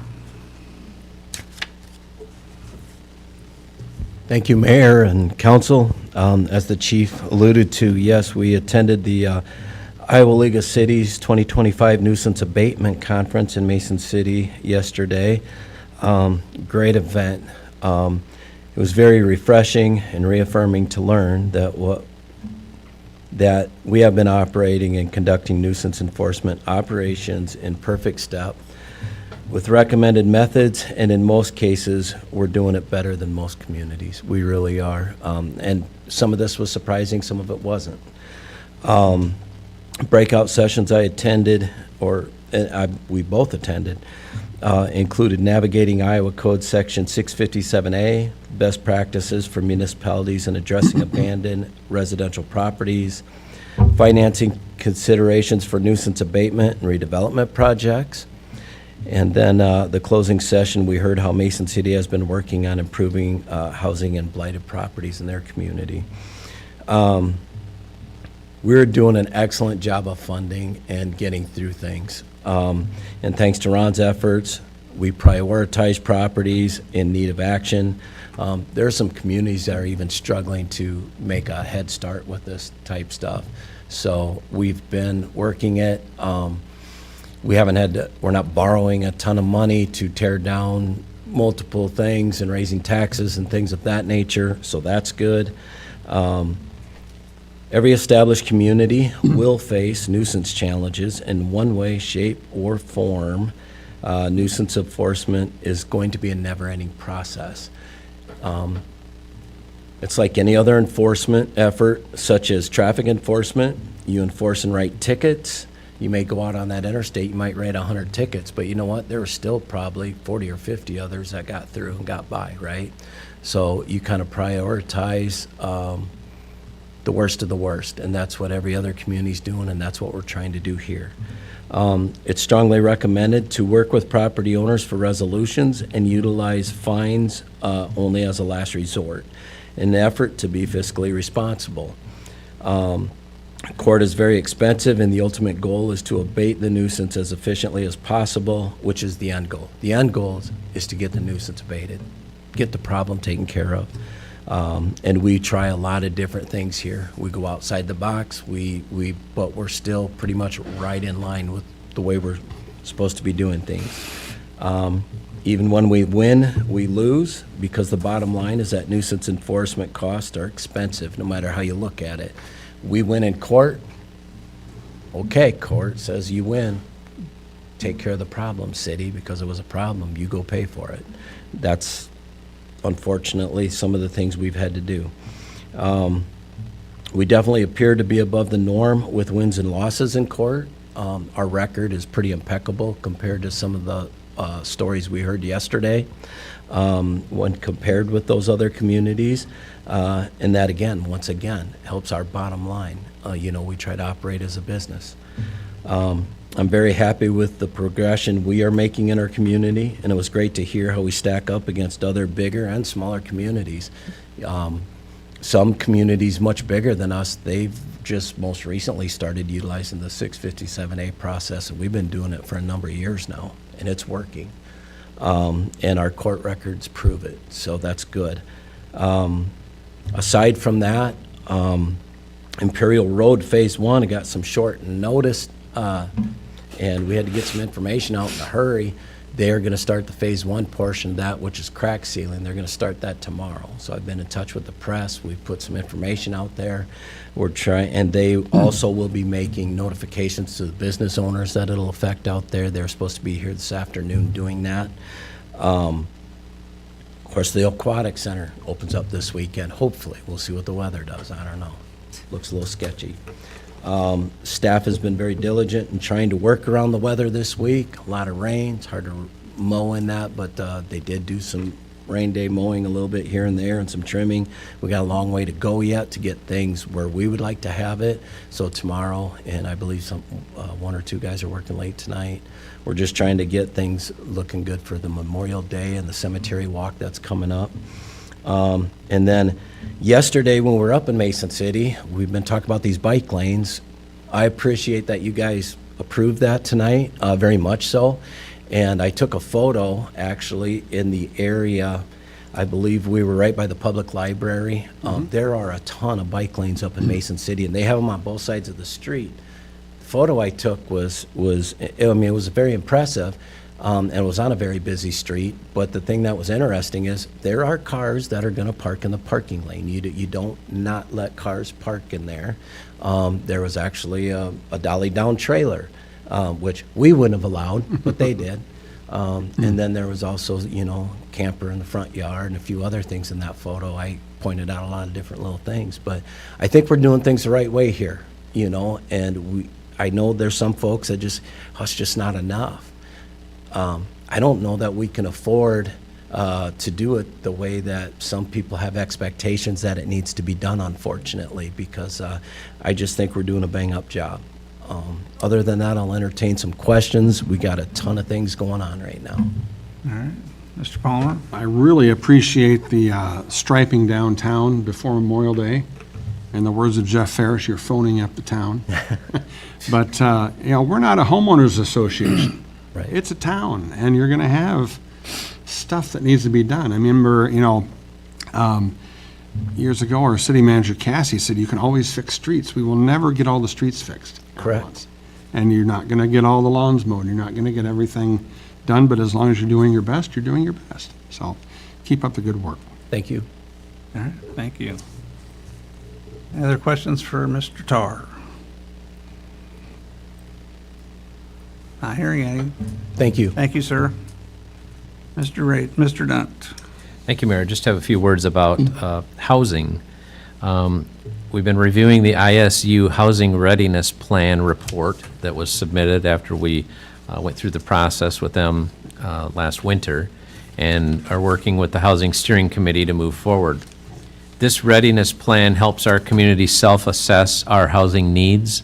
Thank you, Mayor and Council. As the chief alluded to, yes, we attended the Iowa League of Cities 2025 Nuisance Abatement Conference in Mason City yesterday. Great event. It was very refreshing and reaffirming to learn that we have been operating and conducting nuisance enforcement operations in perfect step with recommended methods, and in most cases, we're doing it better than most communities. We really are. And some of this was surprising, some of it wasn't. Breakout sessions I attended, we both attended, included navigating Iowa Code Section 657A, best practices for municipalities in addressing abandoned residential properties, financing considerations for nuisance abatement and redevelopment projects. And then the closing session, we heard how Mason City has been working on improving housing and blighted properties in their community. We're doing an excellent job of funding and getting through things. And thanks to Ron's efforts, we prioritize properties in need of action. There are some communities that are even struggling to make a head start with this type stuff. So we've been working it. We're not borrowing a ton of money to tear down multiple things and raising taxes and things of that nature, so that's good. Every established community will face nuisance challenges in one way, shape, or form. Nuisance enforcement is going to be a never-ending process. It's like any other enforcement effort, such as traffic enforcement. You enforce and write tickets. You may go out on that interstate, you might write 100 tickets, but you know what? There were still probably 40 or 50 others that got through and got by, right? So you kind of prioritize the worst of the worst, and that's what every other community's doing, and that's what we're trying to do here. It's strongly recommended to work with property owners for resolutions and utilize fines only as a last resort in an effort to be fiscally responsible. Court is very expensive, and the ultimate goal is to abate the nuisance as efficiently as possible, which is the end goal. The end goal is to get the nuisance abated, get the problem taken care of. And we try a lot of different things here. We go outside the box, but we're still pretty much right in line with the way we're supposed to be doing things. Even when we win, we lose, because the bottom line is that nuisance enforcement costs are expensive, no matter how you look at it. We win in court. Okay, court says you win. Take care of the problem, city, because it was a problem. You go pay for it. That's unfortunately some of the things we've had to do. We definitely appear to be above the norm with wins and losses in court. Our record is pretty impeccable compared to some of the stories we heard yesterday when compared with those other communities. And that, again, once again, helps our bottom line. We try to operate as a business. I'm very happy with the progression we are making in our community, and it was great to hear how we stack up against other bigger and smaller communities. Some communities much bigger than us, they've just most recently started utilizing the 657A process, and we've been doing it for a number of years now, and it's working. And our court records prove it, so that's good. Aside from that, Imperial Road Phase 1, I got some short notice, and we had to get some information out in a hurry. They're going to start the Phase 1 portion of that, which is crack sealing. They're going to start that tomorrow. So I've been in touch with the press. We've put some information out there. We're trying, and they also will be making notifications to the business owners that it'll affect out there. They're supposed to be here this afternoon doing that. Of course, the Aquatic Center opens up this weekend. Hopefully, we'll see what the weather does. I don't know. Looks a little sketchy. Staff has been very diligent in trying to work around the weather this week. A lot of rain. It's hard to mow in that, but they did do some rain day mowing a little bit here and there and some trimming. We got a long way to go yet to get things where we would like to have it. So tomorrow, and I believe one or two guys are working late tonight, we're just trying to get things looking good for the Memorial Day and the cemetery walk that's coming up. And then yesterday when we were up in Mason City, we've been talking about these bike lanes. I appreciate that you guys approved that tonight, very much so. And I took a photo actually in the area I believe we were right by the public library. There are a ton of bike lanes up in Mason City, and they have them on both sides of the street. The photo I took was I mean, it was very impressive, and it was on a very busy street. But the thing that was interesting is there are cars that are going to park in the parking lane. You don't not let cars park in there. There was actually a dolly down trailer, which we wouldn't have allowed, but they did. And then there was also, camper in the front yard and a few other things in that photo. I pointed out a lot of different little things, but I think we're doing things the right way here, and I know there's some folks that it's just not enough. I don't know that we can afford to do it the way that some people have expectations that it needs to be done, unfortunately, because I just think we're doing a bang-up job. Other than that, I'll entertain some questions. We got a ton of things going on right now. All right. Mr. Palmer? I really appreciate the striping downtown before Memorial Day. In the words of Jeff Ferris, you're phoning up the town. But, we're not a homeowners association. Right. It's a town, and you're going to have stuff that needs to be done. I remember, years ago, our city manager, Cassie, said, you can always fix streets. We will never get all the streets fixed. at Correct. once. And you're not going to get all the lawns mowed. You're not going to get everything done, but as long as you're doing your best, you're doing your best. So keep up the good work. Thank you. All right, thank you. Any other questions for Mr. Tarr? Not hearing any. Thank you. Thank you, sir. Mr. Dunt. Thank you, Mayor. Just have a few words about housing. We've been reviewing the ISU Housing Readiness Plan report that was submitted after we went through the process with them last winter, and are working with the Housing Steering Committee to move forward. This readiness plan helps our community self-assess our housing needs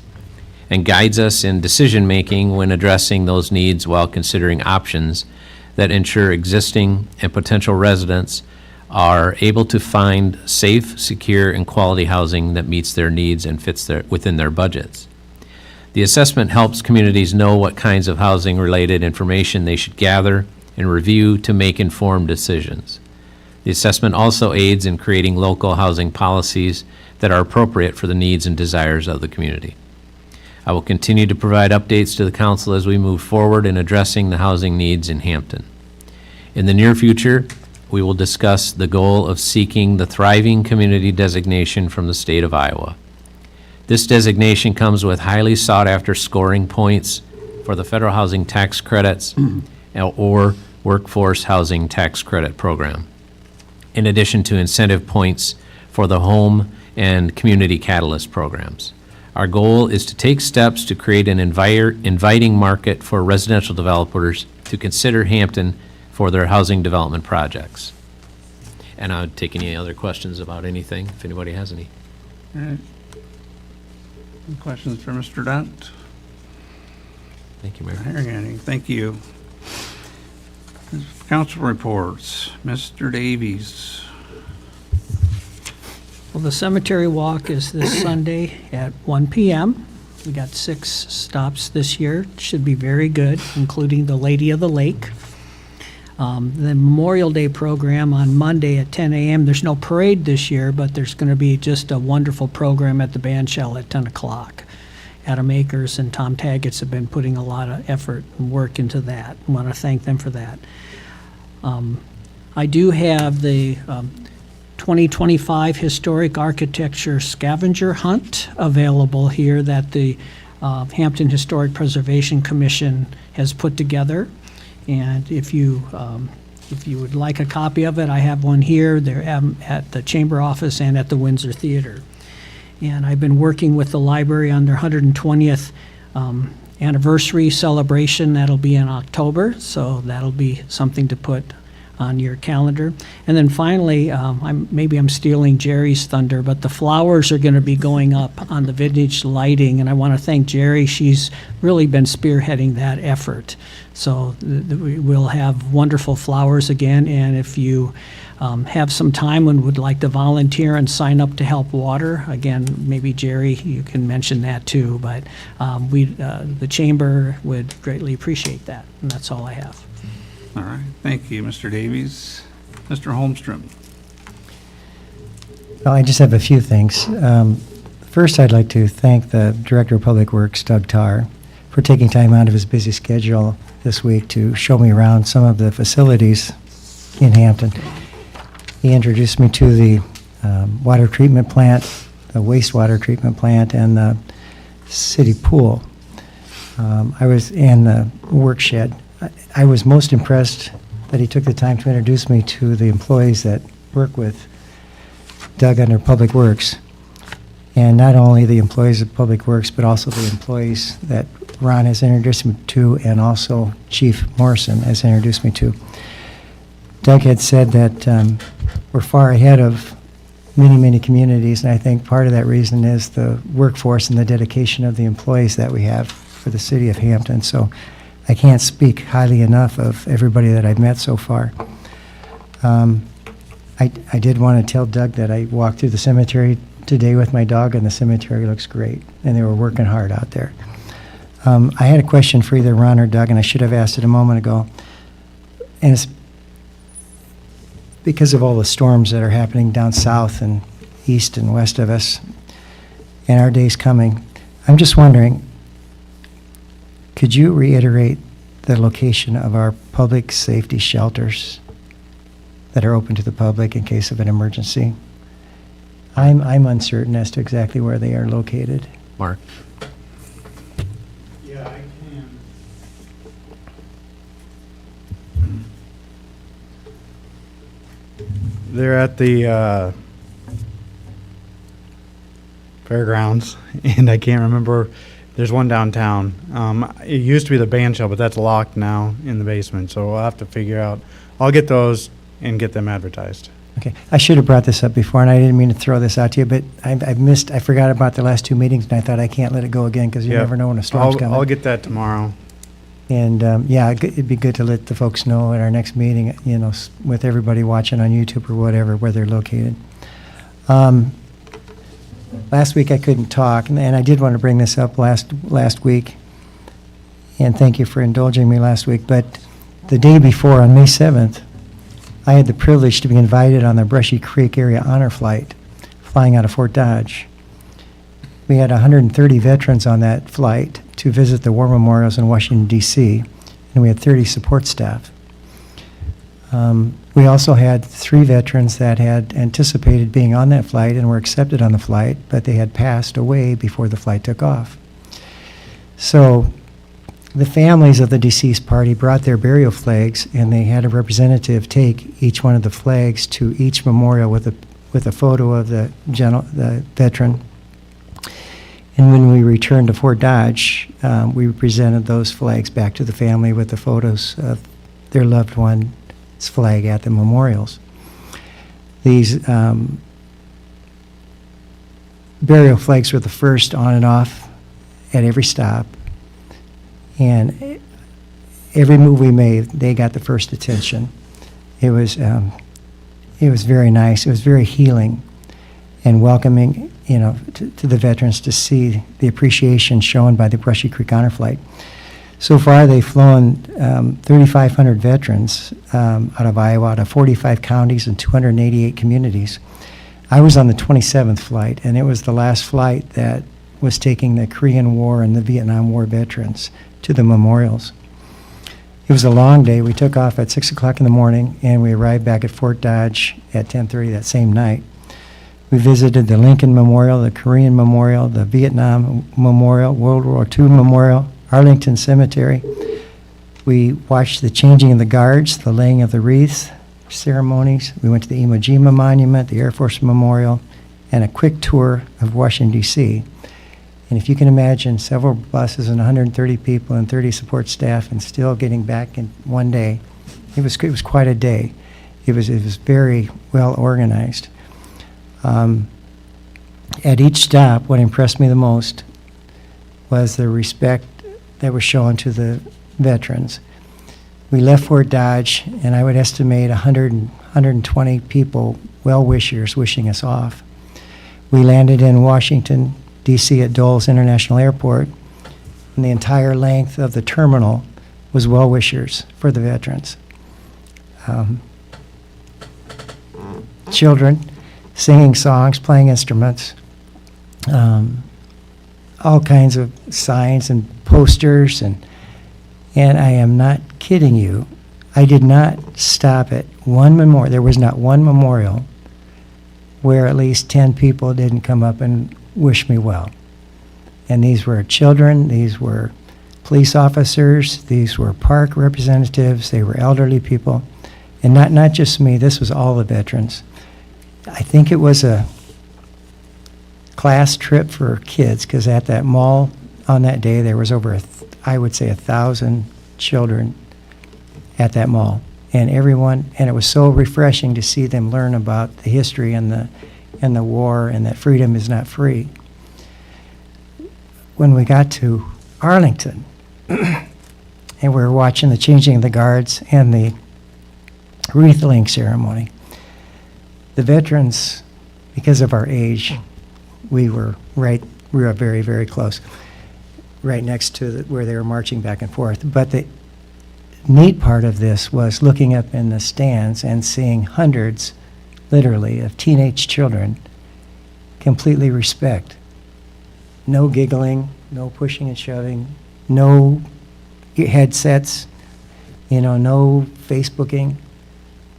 and guides us in decision-making when addressing those needs while considering options that ensure existing and potential residents are able to find safe, secure, and quality housing that meets their needs and fits within their budgets. The assessment helps communities know what kinds of housing-related information they should gather and review to make informed decisions. The assessment also aids in creating local housing policies that are appropriate for the needs and desires of the community. I will continue to provide updates to the council as we move forward in addressing the housing needs in Hampton. In the near future, we will discuss the goal of seeking the Thriving Community designation from the state of Iowa. This designation comes with highly sought-after scoring points for the federal housing tax credits or workforce housing tax credit program, in addition to incentive points for the home and community catalyst programs. Our goal is to take steps to create an inviting market for residential developers to consider Hampton for their housing development projects. And I would take any other questions about anything, if anybody has any. All right. Any questions for Mr. Dunt? Thank you, Mayor. Not hearing any. Thank you. Council reports. Mr. Davies. Well, the cemetery walk is this Sunday at 1 p.m. We got 6 stops this year. Should be very good, including the Lady of the Lake. The Memorial Day program on Monday at 10 a.m. There's no parade this year, but there's going to be just a wonderful program at the band shell at 10 o'clock. Adam Akers and Tom Taggarts have been putting a lot of effort and work into that. I want to thank them for that. I do have the 2025 Historic Architecture Scavenger Hunt available here that the Hampton Historic Preservation Commission has put together. And if you would like a copy of it, I have one here. They're at the Chamber office and at the Windsor Theater. And I've been working with the library on their 120th anniversary celebration. That'll be in October, so that'll be something to put on your calendar. And then finally, maybe I'm stealing Jerry's thunder, but the flowers are going to be going up on the vintage lighting, and I want to thank Jerry. She's really been spearheading that effort. So we will have wonderful flowers again, and if you have some time and would like to volunteer and sign up to help water, again, maybe Jerry, you can mention that too, but the Chamber would greatly appreciate that, and that's all I have. All right. Thank you, Mr. Davies. Mr. Holmstrom. Well, I just have a few things. First, I'd like to thank the Director of Public Works, Doug Tarr, for taking time out of his busy schedule this week to show me around some of the facilities in Hampton. He introduced me to the water treatment plant, the wastewater treatment plant, and the city pool. I was in the work shed. I was most impressed that he took the time to introduce me to the employees that work with Doug under Public Works. And not only the employees of Public Works, but also the employees that Ron has introduced me to, and also Chief Morrison has introduced me to. Doug had said that we're far ahead of many, many communities, and I think part of that reason is the workforce and the dedication of the employees that we have for the city of Hampton. So I can't speak highly enough of everybody that I've met so far. I did want to tell Doug that I walked through the cemetery today with my dog, and the cemetery looks great, and they were working hard out there. I had a question for either Ron or Doug, and I should have asked it a moment ago. And it's because of all the storms that are happening down south and east and west of us, and our day's coming. I'm just wondering, could you reiterate the location of our public safety shelters that are open to the public in case of an emergency? I'm uncertain as to exactly where they are located. Mark? Yeah, I can. They're at the fairgrounds, and I can't remember. There's one downtown. It used to be the band shell, but that's locked now in the basement, so we'll have to figure out. I'll get those and get them advertised. Okay, I should have brought this up before, and I didn't mean to throw this out to you, but I forgot about the last two meetings, and I thought I can't let it go again, because you Yeah. never know when a storm's coming. I'll get that tomorrow. And, yeah, it'd be good to let the folks know at our next meeting, you know, with everybody watching on YouTube or whatever, where they're located. Last week I couldn't talk, and I did want to bring this up last week, and thank you for indulging me last week, but the day before, on May 7th, I had the privilege to be invited on the Brushy Creek Area Honor Flight, flying out of Fort Dodge. We had 130 veterans on that flight to visit the war memorials in Washington, D.C., and we had 30 support staff. We also had 3 veterans that had anticipated being on that flight and were accepted on the flight, but they had passed away before the flight took off. So the families of the deceased party brought their burial flags, and they had a representative take each one of the flags to each memorial with a photo of the veteran. And when we returned to Fort Dodge, we presented those flags back to the family with the photos of their loved one's flag at the memorials. These burial flags were the first on and off at every stop. And every move we made, they got the first attention. It was very nice. It was very healing and welcoming, you know, to the veterans to see the appreciation shown by the Brushy Creek Honor Flight. So far, they've flown 3,500 veterans out of Iowa, out of 45 counties and 288 communities. I was on the 27th flight, and it was the last flight that was taking the Korean War and the Vietnam War veterans to the memorials. It was a long day. We took off at 6 o'clock in the morning, and we arrived back at Fort Dodge at 10:30 that same night. We visited the Lincoln Memorial, the Korean Memorial, the Vietnam Memorial, World War II Memorial, Arlington Cemetery. We watched the changing of the guards, the laying of the wreaths, ceremonies. We went to the Iwo Jima Monument, the Air Force Memorial, and a quick tour of Washington, D.C. And if you can imagine, several buses and 130 people and 30 support staff, and still getting back in one day, it was quite a day. It was very well organized. At each stop, what impressed me the most was the respect that was shown to the veterans. We left Fort Dodge, and I would estimate 120 people, well-wishers, wishing us off. We landed in Washington, D.C. at Dulles International Airport, and the entire length of the terminal was well-wishers for the veterans. children singing songs, playing instruments, all kinds of signs and posters, and I am not kidding you. I did not stop at one memorial. There was not one memorial where at least 10 people didn't come up and wish me well. And these were children, these were police officers, these were park representatives, they were elderly people, and not just me, this was all the veterans. I think it was a class trip for kids, because at that mall on that day, there was over, I would say, 1,000 children at that mall. And everyone, and it was so refreshing to see them learn about the history and the war, and that freedom is not free. When we got to Arlington, and we were watching the changing of the guards and the wreath-laying ceremony, the veterans, because of our age, we were very, very close, right next to where they were marching back and forth. But the neat part of this was looking up in the stands and seeing hundreds, literally, of teenage children completely respect. No giggling, no pushing and shoving, no headsets, no Facebooking.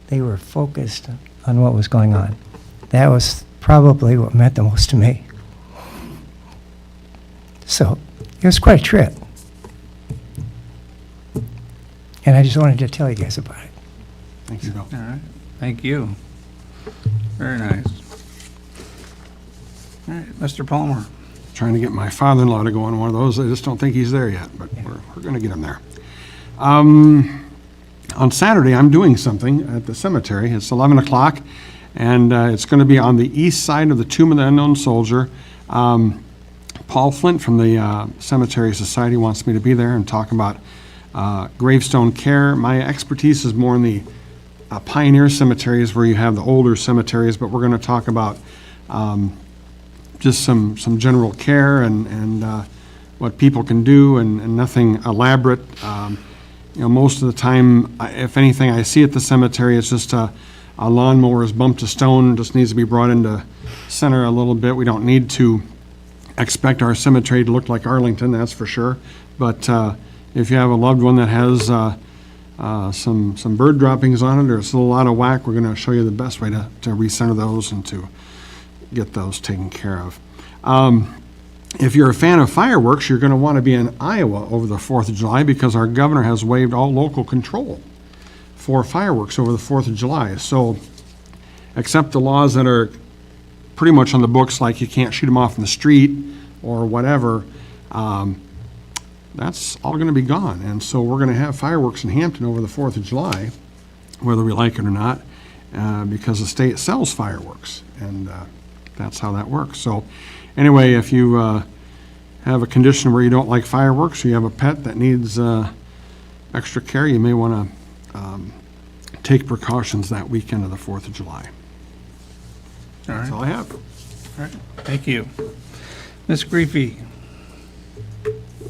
They were focused on what was going on. That was probably what meant the most to me. So, it was quite a trip. And I just wanted to tell you guys about it. Thank you, Bill. All right, thank you. Very nice. All right, Mr. Palmer. Trying to get my father-in-law to go on one of those. I just don't think he's there yet, but we're going to get him there. On Saturday, I'm doing something at the cemetery. It's 11 o'clock, and it's going to be on the east side of the Tomb of the Unknown Soldier. Paul Flint from the Cemetery Society wants me to be there and talk about gravestone care. My expertise is more in the pioneer cemeteries, where you have the older cemeteries, but we're going to talk about just some general care and what people can do, and nothing elaborate. Most of the time, if anything I see at the cemetery, it's just a lawnmower is bumped to stone, just needs to be brought into center a little bit. We don't need to expect our cemetery to look like Arlington, that's for sure. But if you have a loved one that has some bird droppings on it, or it's a little out of whack, we're going to show you the best way to recenter those and to get those taken care of. If you're a fan of fireworks, you're going to want to be in Iowa over the 4th of July, because our governor has waived all local control for fireworks over the 4th of July. So, except the laws that are pretty much on the books, like you can't shoot them off in the street or whatever, that's all going to be gone. And so we're going to have fireworks in Hampton over the 4th of July, whether we like it or not, because the state sells fireworks, and that's how that works. So anyway, if you have a condition where you don't like fireworks, or you have a pet that needs extra care, you may want to take precautions that weekend of the 4th of July. All That's right, all I have. all right, thank you. Ms. Greefy.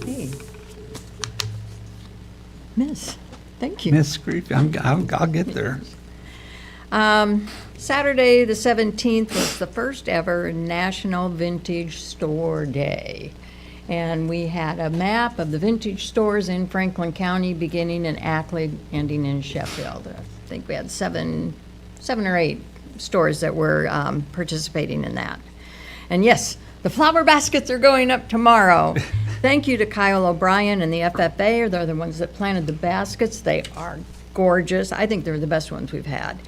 Hey. Miss, thank you. Ms. Greefy, I'll get there. Saturday, the 17th, was the first ever National Vintage Store Day. And we had a map of the vintage stores in Franklin County, beginning in Ackley, ending in Sheffield. I think we had seven or eight stores that were participating in that. And yes, the flower baskets are going up tomorrow. Thank you to Kyle O'Brien and the FFA. They're the ones that planted the baskets. They are gorgeous. I think they're the best ones we've had.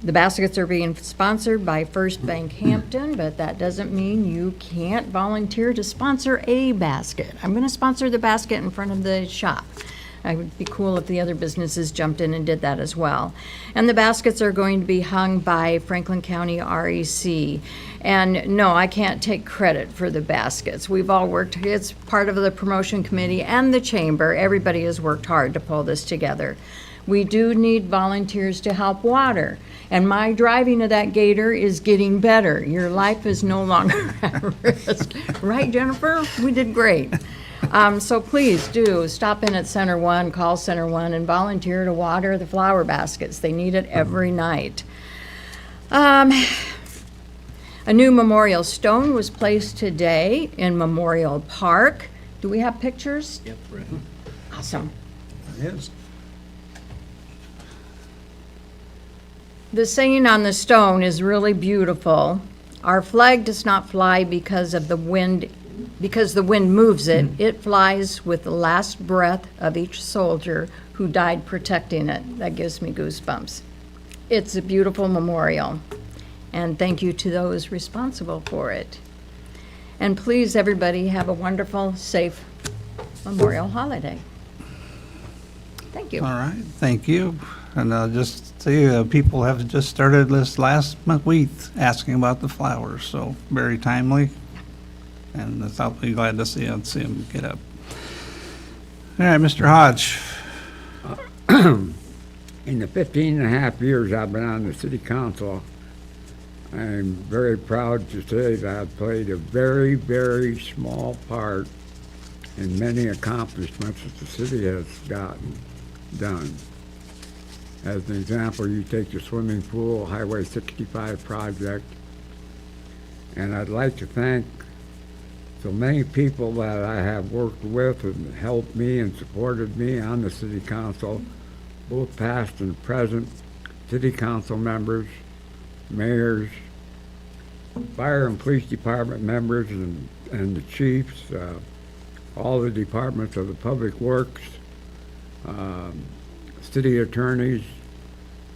The baskets are being sponsored by First Bank Hampton, but that doesn't mean you can't volunteer to sponsor a basket. I'm going to sponsor the basket in front of the shop. It would be cool if the other businesses jumped in and did that as well. And the baskets are going to be hung by Franklin County REC. And no, I can't take credit for the baskets. We've all worked, it's part of the promotion committee and the chamber. Everybody has worked hard to pull this together. We do need volunteers to help water. And my driving of that gator is getting better. Your life is no longer at risk. Right, Jennifer? We did great. So please do stop in at Center One, call Center One, and volunteer to water the flower baskets. They need it every night. A new memorial stone was placed today in Memorial Park. Do we have pictures? Yep, right. Awesome. Yes. The saying on the stone is really beautiful. Our flag does not fly because of the wind, because the wind moves it. It flies with the last breath of each soldier who died protecting it. That gives me goosebumps. It's a beautiful memorial, and thank you to those responsible for it. And please, everybody, have a wonderful, safe Memorial holiday. Thank you. All right, thank you. And just see, people have just started this last week asking about the flowers, so very timely. And I'll be glad to see them get up. All right, Mr. Hodge. In the 15 and a half years I've been on the city council, I'm very proud to say that I've played a very, very small part in many accomplishments that the city has gotten done. As an example, you take the swimming pool, Highway 65 project, and I'd like to thank so many people that I have worked with and helped me and supported me on the city council, both past and present, city council members, mayors, fire and police department members and the chiefs, all the departments of the public works, city attorneys,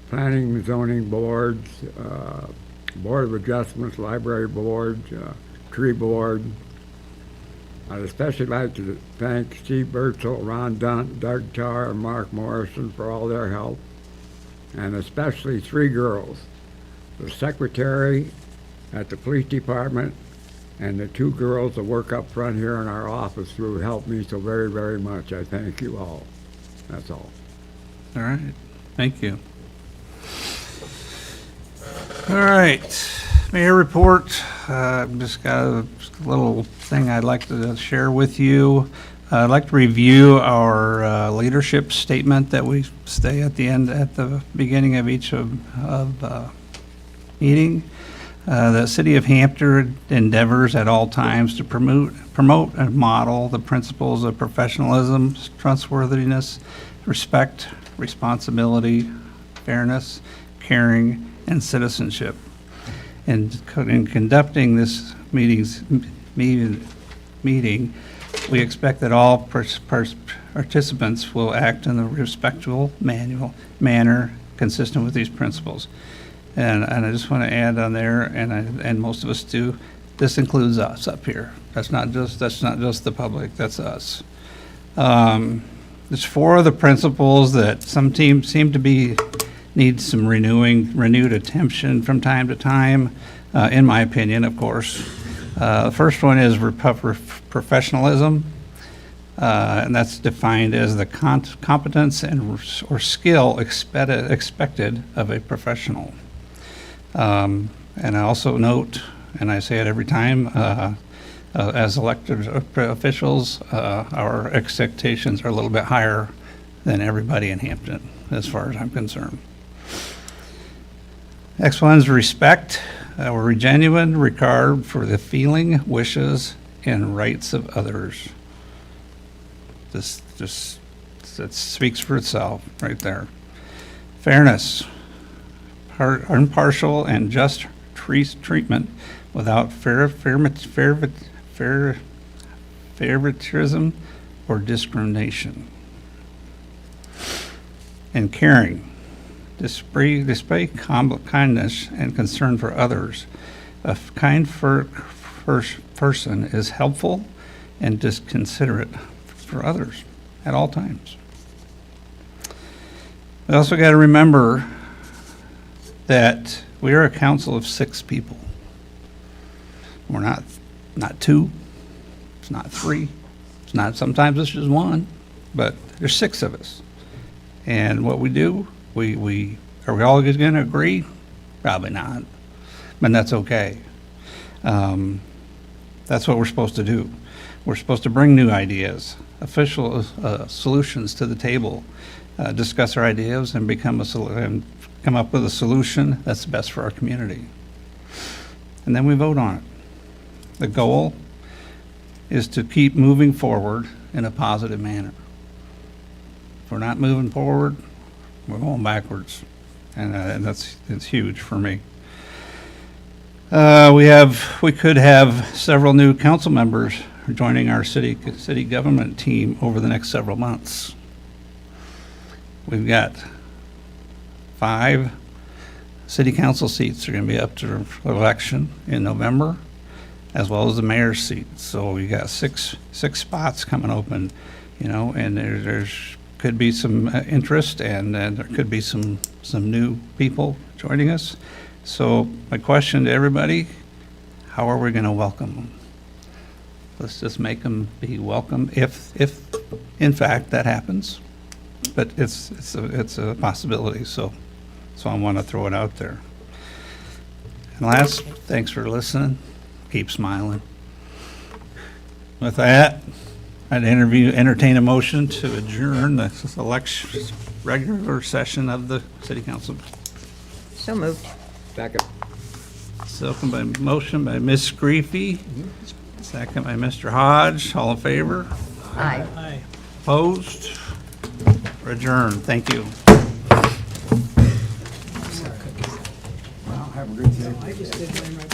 planning and zoning boards, board of adjustments, library board, tree board. I'd especially like to thank Steve Bertzel, Ron Dunt, Doug Tarr, and Mark Morrison for all their help, and especially three girls, the secretary at the police department and the two girls that work up front here in our office who helped me so very, very much. I thank you all. That's all. All right, thank you. All right, mayor report. Just got a little thing I'd like to share with you. I'd like to review our leadership statement that we say at the beginning of each meeting. The City of Hampton endeavors at all times to promote and model the principles of professionalism, trustworthiness, respect, responsibility, fairness, caring, and citizenship. In conducting this meeting, we expect that all participants will act in a respectful manner consistent with these principles. And I just want to add on there, and most of us do, this includes us up here. That's not just the public, that's us. There's four of the principles that some teams seem to need some renewed attention from time to time, in my opinion, of course. The first one is professionalism, and that's defined as the competence or skill expected of a professional. And I also note, and I say it every time, as elected officials, our expectations are a little bit higher than everybody in Hampton, as far as I'm concerned. Next one is respect. We're genuine regard for the feeling, wishes, and rights of others. This it speaks for itself right there. Fairness. Impartial and just treatment without favoritism or discrimination. And caring. Display kindness and concern for others. A kind person is helpful and considerate for others at all times. We also got to remember that we are a council of 6 people. We're not two, it's not 3, it's not, sometimes it's just 1, but there's 6 of us. And what we do, are we all going to agree? Probably not, but that's okay. That's what we're supposed to do. We're supposed to bring new ideas, official solutions to the table, discuss our ideas and come up with a solution that's best for our community. And then we vote on it. The goal is to keep moving forward in a positive manner. If we're not moving forward, we're going backwards. And it's huge for me. We could have several new council members joining our city government team over the next several months. We've got 5 city council seats are going to be up to election in November, as well as the mayor's seat. So we got six spots coming open, and there's could be some interest, and there could be some new people joining us. So my question to everybody, how are we going to welcome them? Let's just make them be welcome if in fact that happens. But it's a possibility, so I want to throw it out there. And last, thanks for listening. Keep smiling. With that, I'd entertain a motion to adjourn the regular session of the city council. So moved. Second. Motion by Ms. Greefy, second by Mr. Hodge. All in favor? Aye. Aye. Opposed? We're adjourned. Thank you. Have a good day. I just did mine right.